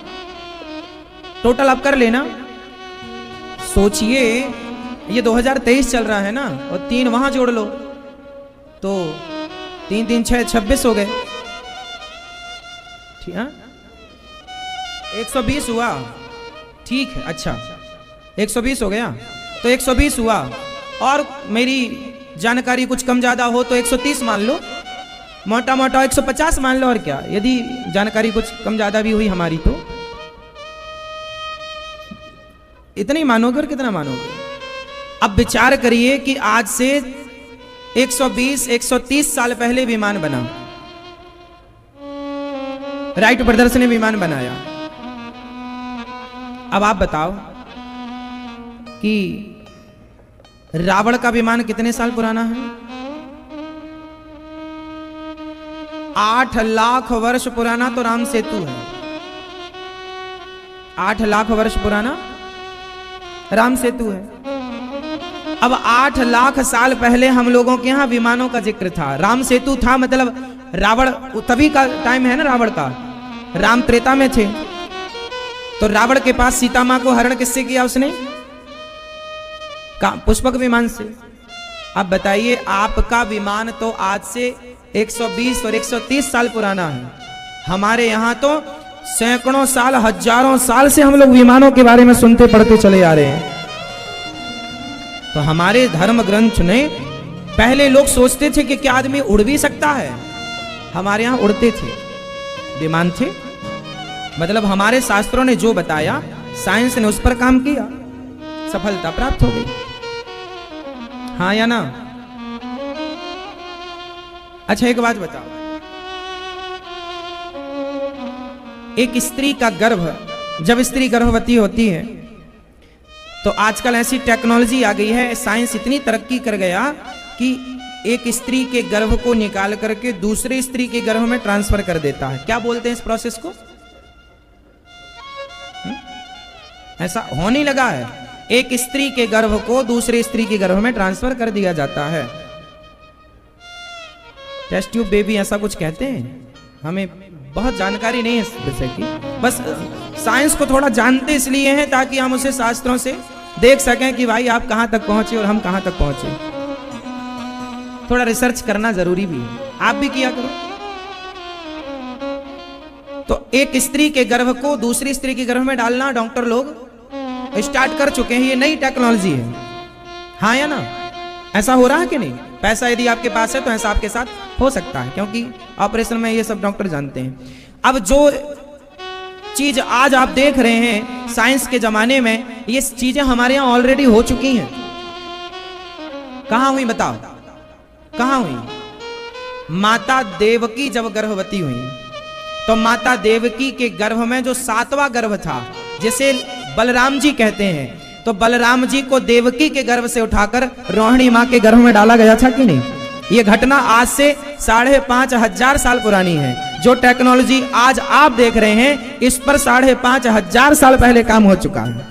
टोटल आप कर लेना, सोचिए ये 2023 चल रहा है ना, और 3 वहां जोड़ लो, तो 3 3 6 26 हो गए। ठीक है, 120 हुआ, ठीक है, अच्छा 120 हो गया, तो 120 हुआ, और मेरी जानकारी कुछ कम ज्यादा हो तो 130 मान लो, मोटा मोटा 150 मान लो, और क्या, यदि जानकारी कुछ कम ज्यादा भी हुई हमारी तो इतनी मानोगे और कितना मानोगे? अब विचार करिए कि आज से 120-130 साल पहले विमान बना, राइट ब्रदर्स ने विमान बनाया। अब आप बताओ कि रावण का विमान कितने साल पुराना है? 8 लाख वर्ष पुराना तो राम सेतु है, 8 लाख वर्ष पुराना राम सेतु है। अब 8 लाख साल पहले हम लोगों के यहां विमानों का जिक्र था, राम सेतु था, मतलब रावण तभी का टाइम है ना, रावण का, राम त्रेता में थे, तो रावण के पास सीता मां को हरण किससे किया उसने? पुष्पक विमान से। अब बताइए, आपका विमान तो आज से 120 और 130 साल पुराना है, हमारे यहां तो सैकड़ों साल, हजारों साल से हम लोग विमानों के बारे में सुनते पढ़ते चले आ रहे हैं। तो हमारे धर्म ग्रंथ ने, पहले लोग सोचते थे कि क्या आदमी उड़ भी सकता है, हमारे यहां उड़ते थे, विमान थे, मतलब हमारे शास्त्रों ने जो बताया, साइंस ने उस पर काम किया, सफलता प्राप्त हो गई। हाँ या ना? अच्छा एक बात बताओ, एक स्त्री का गर्भ, जब स्त्री गर्भवती होती है तो आजकल ऐसी टेक्नोलॉजी आ गई है, साइंस इतनी तरक्की कर गया कि एक स्त्री के गर्भ को निकाल करके दूसरे स्त्री के गर्भ में ट्रांसफर कर देता है। क्या बोलते हैं इस प्रोसेस को? ऐसा होने लगा है, एक स्त्री के गर्भ को दूसरे स्त्री के गर्भ में ट्रांसफर कर दिया जाता है। टेस्ट ट्यूब बेबी ऐसा कुछ कहते हैं, हमें बहुत जानकारी नहीं है इस विषय की, बस साइंस को थोड़ा जानते इसलिए हैं ताकि हम उसे शास्त्रों से देख सकें कि भाई आप कहां तक पहुंचे और हम कहां तक पहुंचे। थोड़ा रिसर्च करना जरूरी भी है, आप भी किया करो। तो एक स्त्री के गर्भ को दूसरी स्त्री के गर्भ में डालना डॉक्टर लोग स्टार्ट कर चुके हैं, ये नई टेक्नोलॉजी है। हाँ या ना? ऐसा हो रहा है कि नहीं? पैसा यदि आपके पास है तो ऐसा आपके साथ हो सकता है, क्योंकि ऑपरेशन में ये सब डॉक्टर जानते हैं। अब जो चीज आज आप देख रहे हैं साइंस के जमाने में, ये चीजें हमारे यहां ऑलरेडी हो चुकी हैं। कहां हुई बताओ, कहां हुई? माता देवकी जब गर्भवती हुई तो माता देवकी के गर्भ में जो 7वां गर्भ था, जिसे बलराम जी कहते हैं, तो बलराम जी को देवकी के गर्भ से उठाकर रोहिणी मां के गर्भ में डाला गया था कि नहीं? ये घटना आज से 5,500 साल पुरानी है। जो टेक्नोलॉजी आज आप देख रहे हैं, इस पर 5,500 साल पहले काम हो चुका है।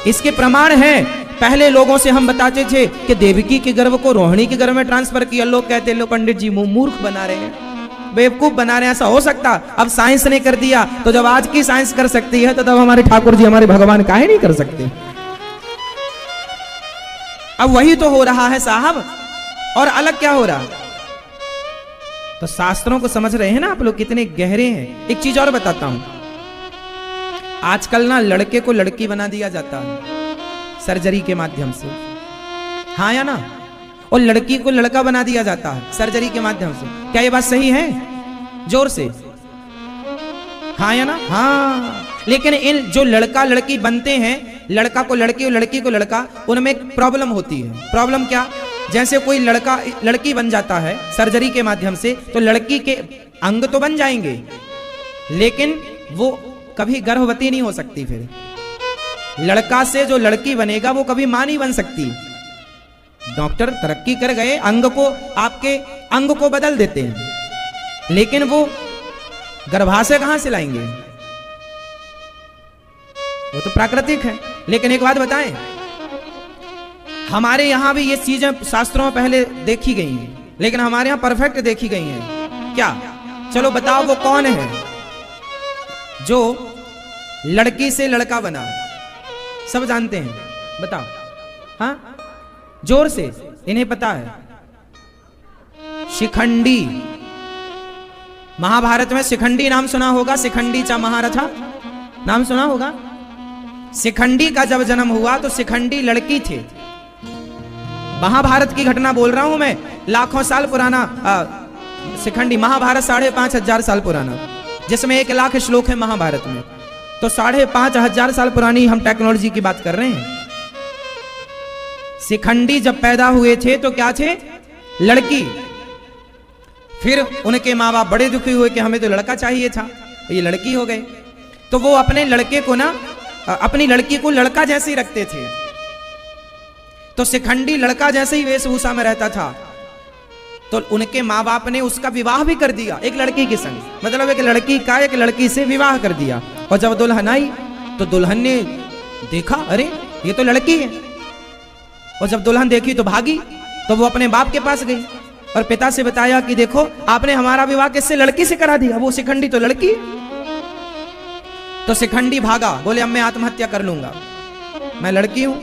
इसके प्रमाण है, पहले लोगों से हम बताते थे कि देवकी के गर्भ को रोहिणी के गर्भ में ट्रांसफर किया, लोग कहते लो पंडित जी मूर्ख बना रहे हैं, बेवकूफ बना रहे हैं, ऐसा हो सकता? अब साइंस ने कर दिया, तो जब आज की साइंस कर सकती है तो तब हमारे ठाकुर जी, हमारे भगवान काहे नहीं कर सकते? अब वही तो हो रहा है साहब, और अलग क्या हो रहा है? तो शास्त्रों को समझ रहे हैं ना आप लोग, कितने गहरे हैं। एक चीज और बताता हूं, आजकल ना लड़के को लड़की बना दिया जाता है सर्जरी के माध्यम से, हाँ या ना, और लड़की को लड़का बना दिया जाता है सर्जरी के माध्यम से। क्या ये बात सही है? जोर से हाँ या ना? हाँ। लेकिन इन जो लड़का लड़की बनते हैं, लड़का को लड़की और लड़की को लड़का, उनमें एक प्रॉब्लम होती है। प्रॉब्लम क्या? जैसे कोई लड़का लड़की बन जाता है सर्जरी के माध्यम से, तो लड़की के अंग तो बन जाएंगे, लेकिन वो कभी गर्भवती नहीं हो सकती। फिर लड़का से जो लड़की बनेगा वो कभी मां नहीं बन सकती। डॉक्टर तरक्की कर गए, अंग को, आपके अंग को बदल देते हैं, लेकिन वो गर्भाशय कहां से लाएंगे? वो तो प्राकृतिक है। लेकिन एक बात बताएं, हमारे यहां भी ये चीजें शास्त्रों में पहले देखी गई हैं, लेकिन हमारे यहां परफेक्ट देखी गई हैं। क्या? चलो बताओ वो कौन है जो लड़की से लड़का बना? सब जानते हैं, बताओ। हाँ, जोर से, इन्हें पता है। शिखंडी। महाभारत में शिखंडी नाम सुना होगा, शिखंडी चा महारथा नाम सुना होगा। शिखंडी का जब जन्म हुआ तो शिखंडी लड़की थे। महाभारत की घटना बोल रहा हूं मैं, लाखों साल पुराना शिखंडी। महाभारत 5,500 साल पुराना, जिसमें 1,00,000 श्लोक है महाभारत में। तो 5,500 साल पुरानी हम टेक्नोलॉजी की बात कर रहे हैं। शिखंडी जब पैदा हुए थे तो क्या थे? लड़की। फिर उनके माँ बाप बड़े दुखी हुए कि हमें तो लड़का चाहिए था, ये लड़की हो गए। तो वो अपने लड़के को ना, अपनी लड़की को लड़का जैसे ही रखते थे। तो शिखंडी लड़का जैसे ही वेशभूषा में रहता था, तो उनके माँ बाप ने उसका विवाह भी कर दिया एक लड़की के संग। मतलब एक लड़की का एक लड़की से विवाह कर दिया। और जब दुल्हन आई तो दुल्हन ने देखा, अरे ये तो लड़की है। और जब दुल्हन देखी तो भागी। तो वो अपने बाप के पास गई और पिता से बताया कि देखो, आपने हमारा विवाह किससे? लड़की से करा दिया। वो शिखंडी तो लड़की। तो शिखंडी भागा, बोले अब मैं आत्महत्या कर लूंगा, मैं लड़की हूं,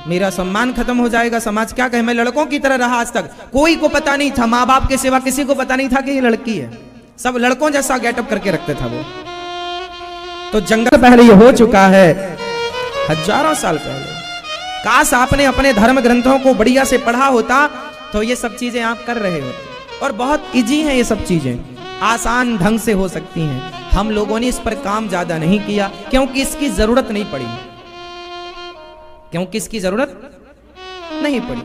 मेरा सम्मान खत्म हो जाएगा, समाज क्या कहे। मैं लड़कों की तरह रहा आज तक, कोई को पता नहीं था, माँ बाप के सिवा किसी को पता नहीं था कि ये लड़की है। सब लड़कों जैसा गेटअप करके रखते था वो। तो जंगल पहले ये हो चुका है, हजारों साल पहले। काश आपने अपने धर्म ग्रंथों को बढ़िया से पढ़ा होता तो ये सब चीजें आप कर रहे होते। और बहुत इजी है ये सब चीजें, आसान ढंग से हो सकती हैं। हम लोगों ने इस पर काम ज्यादा नहीं किया क्योंकि इसकी जरूरत नहीं पड़ी, क्योंकि इसकी जरूरत नहीं पड़ी।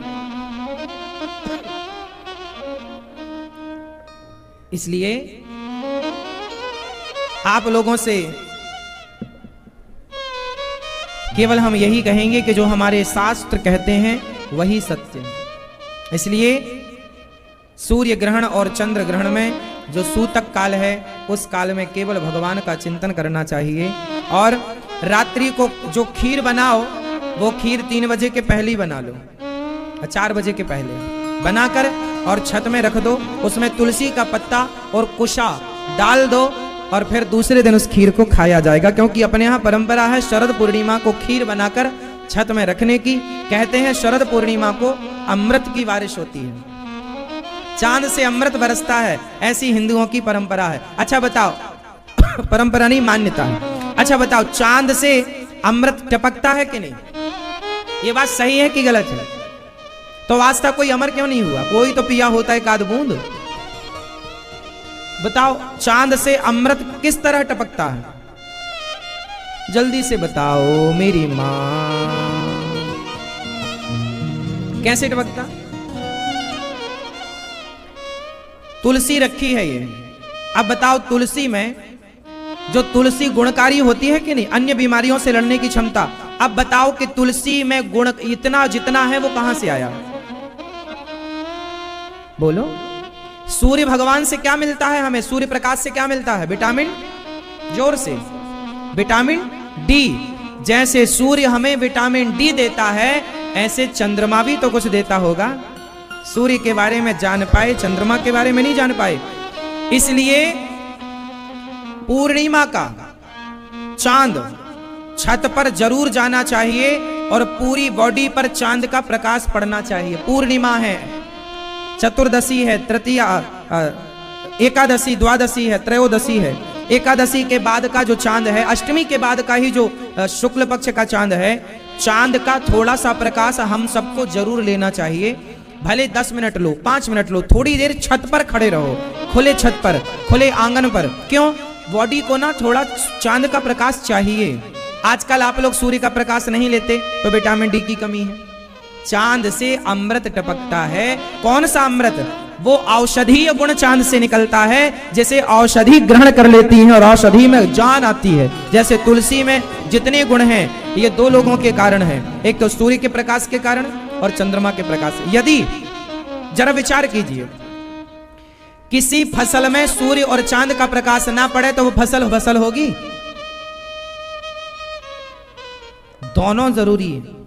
इसलिए आप लोगों से केवल हम यही कहेंगे कि जो हमारे शास्त्र कहते हैं वही सत्य है। इसलिए सूर्य ग्रहण और चंद्र ग्रहण में जो सूतक काल है, उस काल में केवल भगवान का चिंतन करना चाहिए। और रात्रि को जो खीर बनाओ, वो खीर 3 बजे के पहले ही बना लो, 4 बजे के पहले बनाकर और छत में रख दो। उसमें तुलसी का पत्ता और कुशा डाल दो और फिर दूसरे दिन उस खीर को खाया जाएगा। क्योंकि अपने यहाँ परंपरा है शरद पूर्णिमा को खीर बनाकर छत में रखने की। कहते हैं शरद पूर्णिमा को अमृत की बारिश होती है, चांद से अमृत बरसता है, ऐसी हिंदुओं की परंपरा है। अच्छा बताओ, परंपरा नहीं, मान्यता है। अच्छा बताओ, चांद से अमृत टपकता है कि नहीं? ये बात सही है कि गलत है? तो आज तक कोई अमर क्यों नहीं हुआ? कोई तो पिया होता है एक आध बूंद। बताओ, चांद से अमृत किस तरह टपकता है? जल्दी से बताओ मेरी मां, कैसे टपकता? तुलसी रखी है ये। अब बताओ, तुलसी में जो तुलसी गुणकारी होती है कि नहीं, अन्य बीमारियों से लड़ने की क्षमता। अब बताओ कि तुलसी में गुण इतना जितना है वो कहां से आया? बोलो। सूर्य भगवान से क्या मिलता है हमें? सूर्य प्रकाश से क्या मिलता है? विटामिन, जोर से, विटामिन डी। जैसे सूर्य हमें विटामिन डी देता है, ऐसे चंद्रमा भी तो कुछ देता होगा। सूर्य के बारे में जान पाए, चंद्रमा के बारे में नहीं जान पाए। इसलिए पूर्णिमा का चांद छत पर जरूर जाना चाहिए और पूरी बॉडी पर चांद का प्रकाश पड़ना चाहिए। पूर्णिमा है, चतुर्दशी है, तृतीया, एकादशी, द्वादशी है, त्रयोदशी है। एकादशी के बाद का जो चांद है, अष्टमी के बाद का ही जो शुक्ल पक्ष का चांद है, चांद का थोड़ा सा प्रकाश हम सबको जरूर लेना चाहिए। भले 10 मिनट लो, 5 मिनट लो, थोड़ी देर छत पर खड़े रहो, खुले छत पर, खुले आंगन पर। क्यों? बॉडी को ना थोड़ा चांद का प्रकाश चाहिए। आजकल आप लोग सूर्य का प्रकाश नहीं लेते तो विटामिन डी की कमी है। चांद से अमृत टपकता है। कौन सा अमृत? वो औषधीय गुण चांद से निकलता है। जैसे औषधि ग्रहण कर लेती है और औषधि में जान आती है, जैसे तुलसी में जितने गुण हैं ये 2 लोगों के कारण हैं, एक तो सूर्य के प्रकाश के कारण और चंद्रमा के प्रकाश। यदि जरा विचार कीजिए, किसी फसल में सूर्य और चांद का प्रकाश ना पड़े तो वो फसल होगी? दोनों जरूरी है।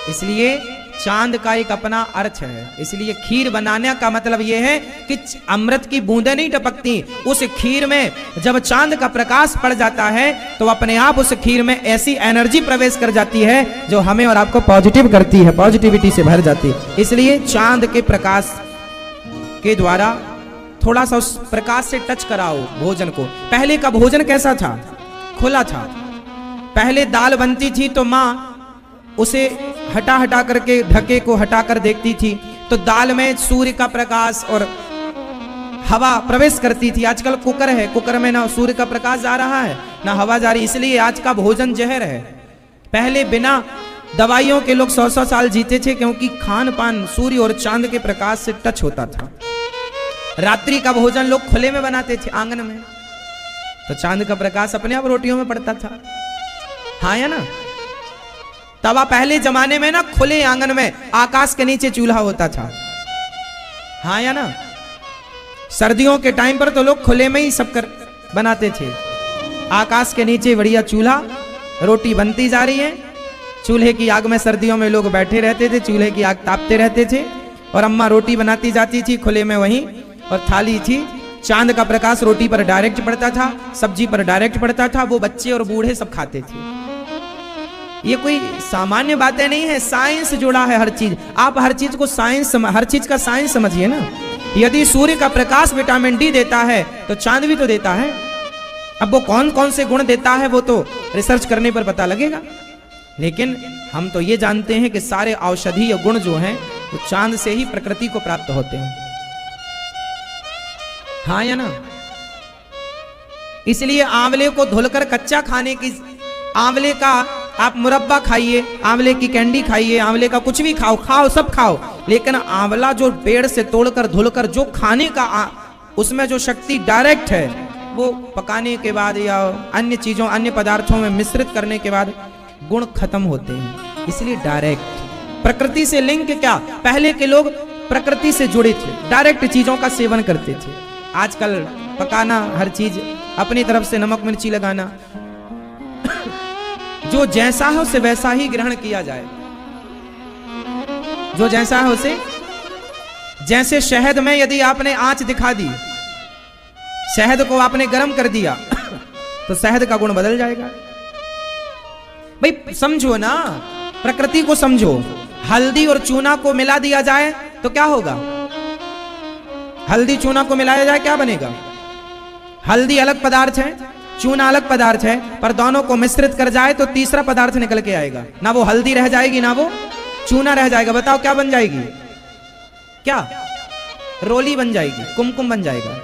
इसलिए चांद का एक अपना अर्थ है। इसलिए खीर बनाने का मतलब यह है कि अमृत की बूंदें नहीं टपकती, उस खीर में जब चांद का प्रकाश पड़ जाता है तो अपने आप उस खीर में ऐसी एनर्जी प्रवेश कर जाती है जो हमें और आपको पॉजिटिव करती है, पॉजिटिविटी से भर जाती है। इसलिए चांद के प्रकाश के द्वारा थोड़ा सा उस प्रकाश से टच कराओ भोजन को। पहले का भोजन कैसा था? खुला था। पहले दाल बनती थी तो माँ उसे हटा करके, ढके को हटाकर देखती थी तो दाल में सूर्य का प्रकाश और हवा प्रवेश करती थी। आजकल कुकर है, कुकर में ना सूर्य का प्रकाश जा रहा है ना हवा जा रही, इसलिए आज का भोजन जहर है। पहले बिना दवाइयों के लोग 100-100 साल जीते थे क्योंकि खान पान सूर्य और चांद के प्रकाश से टच होता था। रात्रि का भोजन लोग खुले में बनाते थे, आंगन में, तो चांद का प्रकाश अपने आप रोटियों में पड़ता था। हाँ या ना? तवा पहले जमाने में ना खुले आंगन में आकाश के नीचे चूल्हा होता था। हाँ या ना? सर्दियों के टाइम पर तो लोग खुले में ही सब कर बनाते थे। आकाश के नीचे बढ़िया चूल्हा, रोटी बनती जा रही है, चूल्हे की आग में सर्दियों में लोग बैठे रहते थे, चूल्हे की आग तापते रहते थे और अम्मा रोटी बनाती जाती थी खुले में वहीं, और थाली थी। चांद का प्रकाश रोटी पर डायरेक्ट पड़ता था, सब्जी पर डायरेक्ट पड़ता था, वो बच्चे और बूढ़े सब खाते थे। ये कोई सामान्य बातें नहीं है, साइंस जुड़ा है हर चीज। आप हर चीज को हर चीज का साइंस समझिए ना। यदि सूर्य का प्रकाश विटामिन डी देता है तो चांद भी तो देता है। अब वो कौन कौन से गुण देता है वो तो रिसर्च करने पर पता लगेगा, लेकिन हम तो ये जानते हैं कि सारे औषधीय गुण जो हैं वो चांद से ही प्रकृति को प्राप्त होते हैं। हाँ या ना? इसलिए आंवले को धुलकर कच्चा खाने की, आंवले का आप मुरब्बा खाइए, आंवले की कैंडी खाइए, आंवले का कुछ भी खाओ सब खाओ, लेकिन आंवला जो पेड़ से तोड़कर धुलकर जो खाने का उसमें जो शक्ति डायरेक्ट है वो पकाने के बाद या अन्य चीजों, अन्य पदार्थों में मिश्रित करने के बाद गुण खत्म होते हैं। इसलिए डायरेक्ट प्रकृति से लिंक क्या? पहले के लोग प्रकृति से जुड़े थे, डायरेक्ट चीजों का सेवन करते थे। आजकल पकाना, हर चीज अपनी तरफ से नमक मिर्ची लगाना, जो जैसा है उसे वैसा ही ग्रहण किया जाए, जो जैसा है उसे। जैसे शहद में यदि आपने आंच दिखा दी, शहद को आपने गर्म कर दिया तो शहद का गुण बदल जाएगा। भाई समझो ना, प्रकृति को समझो। हल्दी और चूना को मिला दिया जाए तो क्या होगा? हल्दी चूना को मिलाया जाए क्या बनेगा? हल्दी अलग पदार्थ है, चूना अलग पदार्थ है, पर दोनों को मिश्रित कर जाए तो तीसरा पदार्थ निकल के आएगा। ना वो हल्दी रह जाएगी ना वो चूना रह जाएगा। बताओ क्या बन जाएगी? क्या? रोली बन जाएगी, कुमकुम बन जाएगा।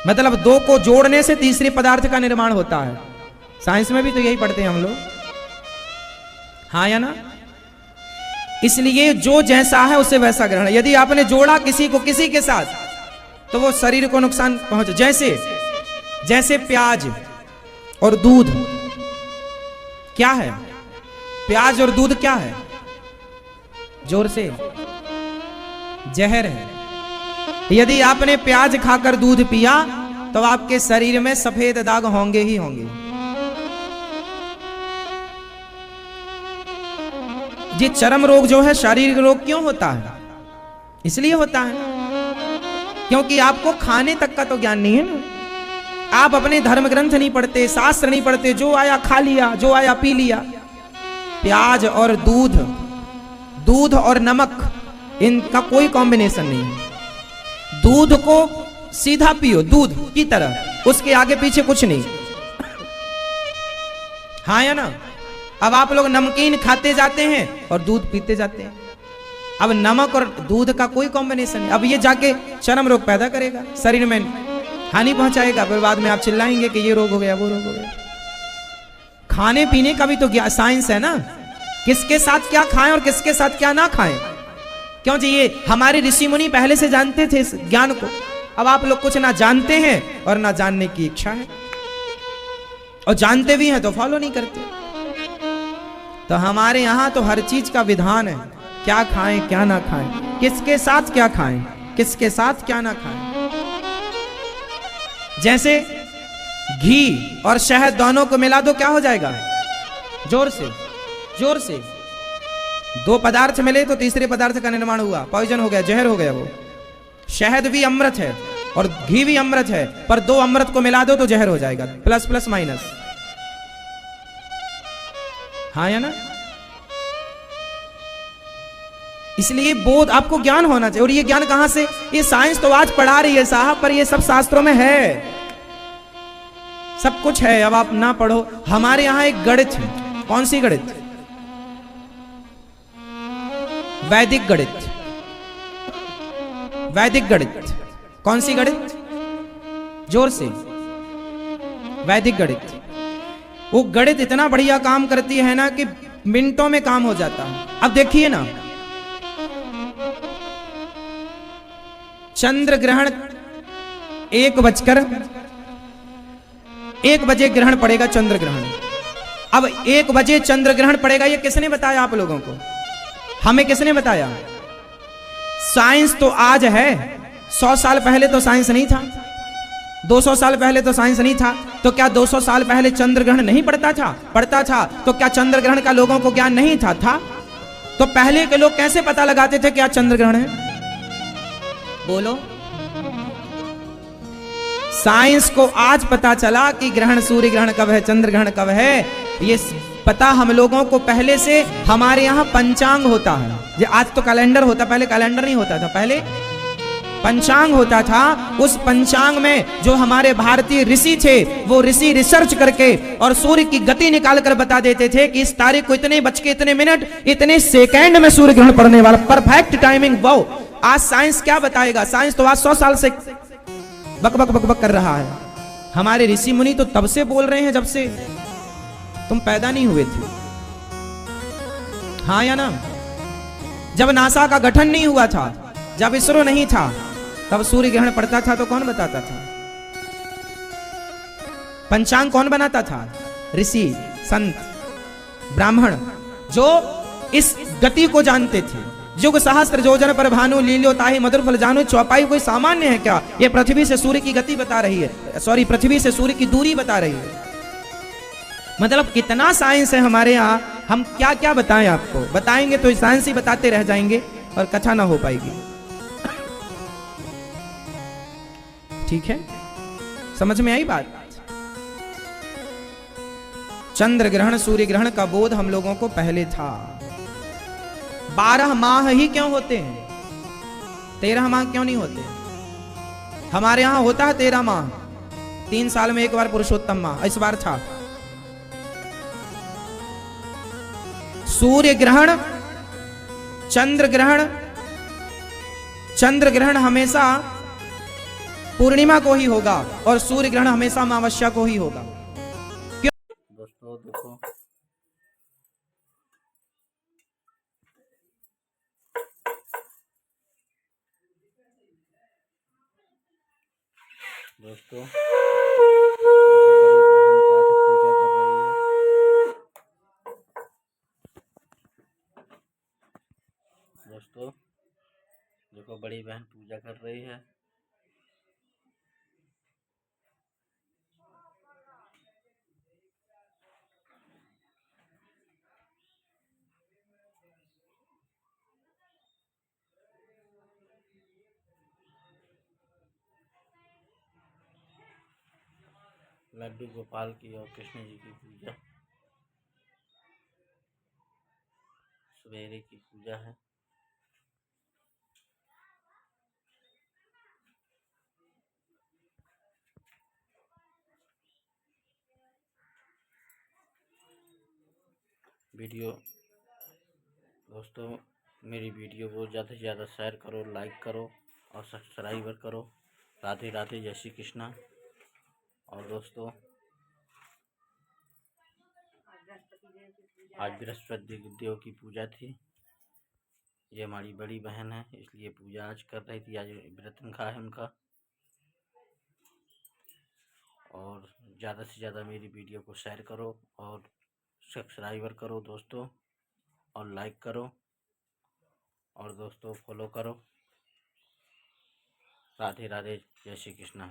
मतलब दो को जोड़ने से तीसरे पदार्थ का निर्माण होता है। साइंस में भी तो यही पढ़ते हैं हम लोग। हाँ या ना? इसलिए जो जैसा है उसे वैसा ग्रहण। यदि आपने जोड़ा किसी को किसी के साथ तो वो शरीर को नुकसान पहुंचे। जैसे प्याज और दूध क्या है? प्याज और दूध क्या है? जोर से, जहर है। यदि आपने प्याज खाकर दूध पिया तो आपके शरीर में सफेद दाग होंगे ही होंगे। ये चर्म रोग जो है, शारीरिक रोग क्यों होता है? इसलिए होता है क्योंकि आपको खाने तक का तो ज्ञान नहीं है ना। आप अपने धर्म ग्रंथ नहीं पढ़ते, शास्त्र नहीं पढ़ते, जो आया खा लिया, जो आया पी लिया। प्याज और दूध और नमक इनका कोई कॉम्बिनेशन नहीं है। दूध को सीधा पियो दूध की तरह, उसके आगे पीछे कुछ नहीं। हाँ या ना? अब आप लोग नमकीन खाते जाते हैं और दूध पीते जाते हैं। अब नमक और दूध का कोई कॉम्बिनेशन नहीं। अब ये जाके चर्म रोग पैदा करेगा, शरीर में हानि पहुंचाएगा, फिर बाद में आप चिल्लाएंगे कि ये रोग हो गया वो रोग हो गया। खाने पीने का भी तो साइंस है ना, किसके साथ क्या खाएं और किसके साथ क्या ना खाएं। क्यों जी? ये हमारे ऋषि मुनि पहले से जानते थे इस ज्ञान को। अब आप लोग कुछ ना जानते हैं और ना जानने की इच्छा है, और जानते भी हैं तो फॉलो नहीं करते। तो हमारे यहां तो हर चीज का विधान है, क्या खाएं क्या ना खाएं, किसके साथ क्या खाएं किसके साथ क्या ना खाएं। जैसे घी और शहद दोनों को मिला दो, क्या हो जाएगा? जोर से जोर से। दो पदार्थ मिले तो तीसरे पदार्थ का निर्माण हुआ, पॉइजन हो गया, जहर हो गया वो। शहद भी अमृत है और घी भी अमृत है, पर दो अमृत को मिला दो तो जहर हो जाएगा, प्लस प्लस माइनस। हाँ या ना? इसलिए बोध, आपको ज्ञान होना चाहिए। और ये ज्ञान कहां से? ये साइंस तो आज पढ़ा रही है साहब, पर ये सब शास्त्रों में है, सब कुछ है। अब आप ना पढ़ो। हमारे यहां एक गणित है। कौन सी गणित? वैदिक गणित। वैदिक गणित। कौन सी गणित? जोर से। वैदिक गणित। वो गणित इतना बढ़िया काम करती है ना कि मिनटों में काम हो जाता है। अब देखिए ना, चंद्र ग्रहण 1 बजे ग्रहण पड़ेगा, चंद्र ग्रहण। अब 1 बजे चंद्र ग्रहण पड़ेगा, ये किसने बताया आप लोगों को? हमें किसने बताया? साइंस तो आज है, 100 साल पहले तो साइंस नहीं था, 200 साल पहले तो साइंस नहीं था। तो क्या 200 साल पहले चंद्र ग्रहण नहीं पड़ता था? पड़ता था। तो क्या चंद्र ग्रहण का लोगों को ज्ञान नहीं था? था। तो पहले के लोग कैसे पता लगाते थे क्या चंद्र ग्रहण है? बोलो। साइंस को आज पता चला कि ग्रहण, सूर्य ग्रहण कब है, चंद्र ग्रहण कब है, ये पता हम लोगों को पहले से। हमारे यहाँ पंचांग होता है, ये आज तो कैलेंडर होता, पहले कैलेंडर नहीं होता था, पहले पंचांग होता था। उस पंचांग में जो हमारे भारतीय ऋषि थे, वो ऋषि रिसर्च करके और सूर्य की गति निकाल कर बता देते थे कि इस तारीख को इतने बज के इतने मिनट इतने सेकंड में सूर्य ग्रहण पड़ने वाला, परफेक्ट टाइमिंग। वो आज साइंस क्या बताएगा? साइंस तो आज 100 साल से बक बक बक बक कर रहा है। हमारे ऋषि मुनि तो तब से बोल रहे हैं जब से तुम पैदा नहीं हुए थे। हाँ या ना? जब नासा का गठन नहीं हुआ था, जब इसरो नहीं था, तब सूर्य ग्रहण पड़ता था तो कौन बताता था? पंचांग कौन बनाता था? ऋषि, संत, ब्राह्मण, जो इस गति को जानते थे। युग सहस्त्र योजन पर भानु लील्यो ताहि मधुर फल जानू। चौपाई कोई सामान्य है क्या? ये पृथ्वी से सूर्य की गति बता रही है, सॉरी, पृथ्वी से सूर्य की दूरी बता रही है। मतलब कितना साइंस है हमारे यहाँ। हम क्या क्या बताएं आपको? बताएंगे तो साइंस ही बताते रह जाएंगे और कथा ना हो पाएगी। ठीक है, समझ में आई बात? चंद्र ग्रहण, सूर्य ग्रहण का बोध हम लोगों को पहले था। 12 माह ही क्यों होते हैं? 13 माह क्यों नहीं होते? हमारे यहां होता है 13 माह, 3 साल में एक बार पुरुषोत्तम माह, इस बार था। सूर्य ग्रहण, चंद्र ग्रहण, चंद्र ग्रहण हमेशा पूर्णिमा को ही होगा और सूर्य ग्रहण हमेशा अमावस्या को ही होगा। क्यों? दोस्तों देखो, दोस्तों देखो बड़ी बहन पूजा कर रही है। लड्डू गोपाल की और कृष्ण जी की पूजा, सवेरे की पूजा है। वीडियो दोस्तों मेरी वीडियो को ज़्यादा से ज़्यादा शेयर करो, लाइक करो और सब्सक्राइब करो। राधे राधे, जय श्री कृष्णा। और दोस्तों आज बृहस्पति देव की पूजा थी। ये हमारी बड़ी बहन है, इसलिए पूजा आज कर रही थी। आज व्रत रखा है उनका। और ज़्यादा से ज़्यादा मेरी वीडियो को शेयर करो और सब्सक्राइबर करो दोस्तों, और लाइक करो और दोस्तों फॉलो करो। राधे राधे, जय श्री कृष्णा।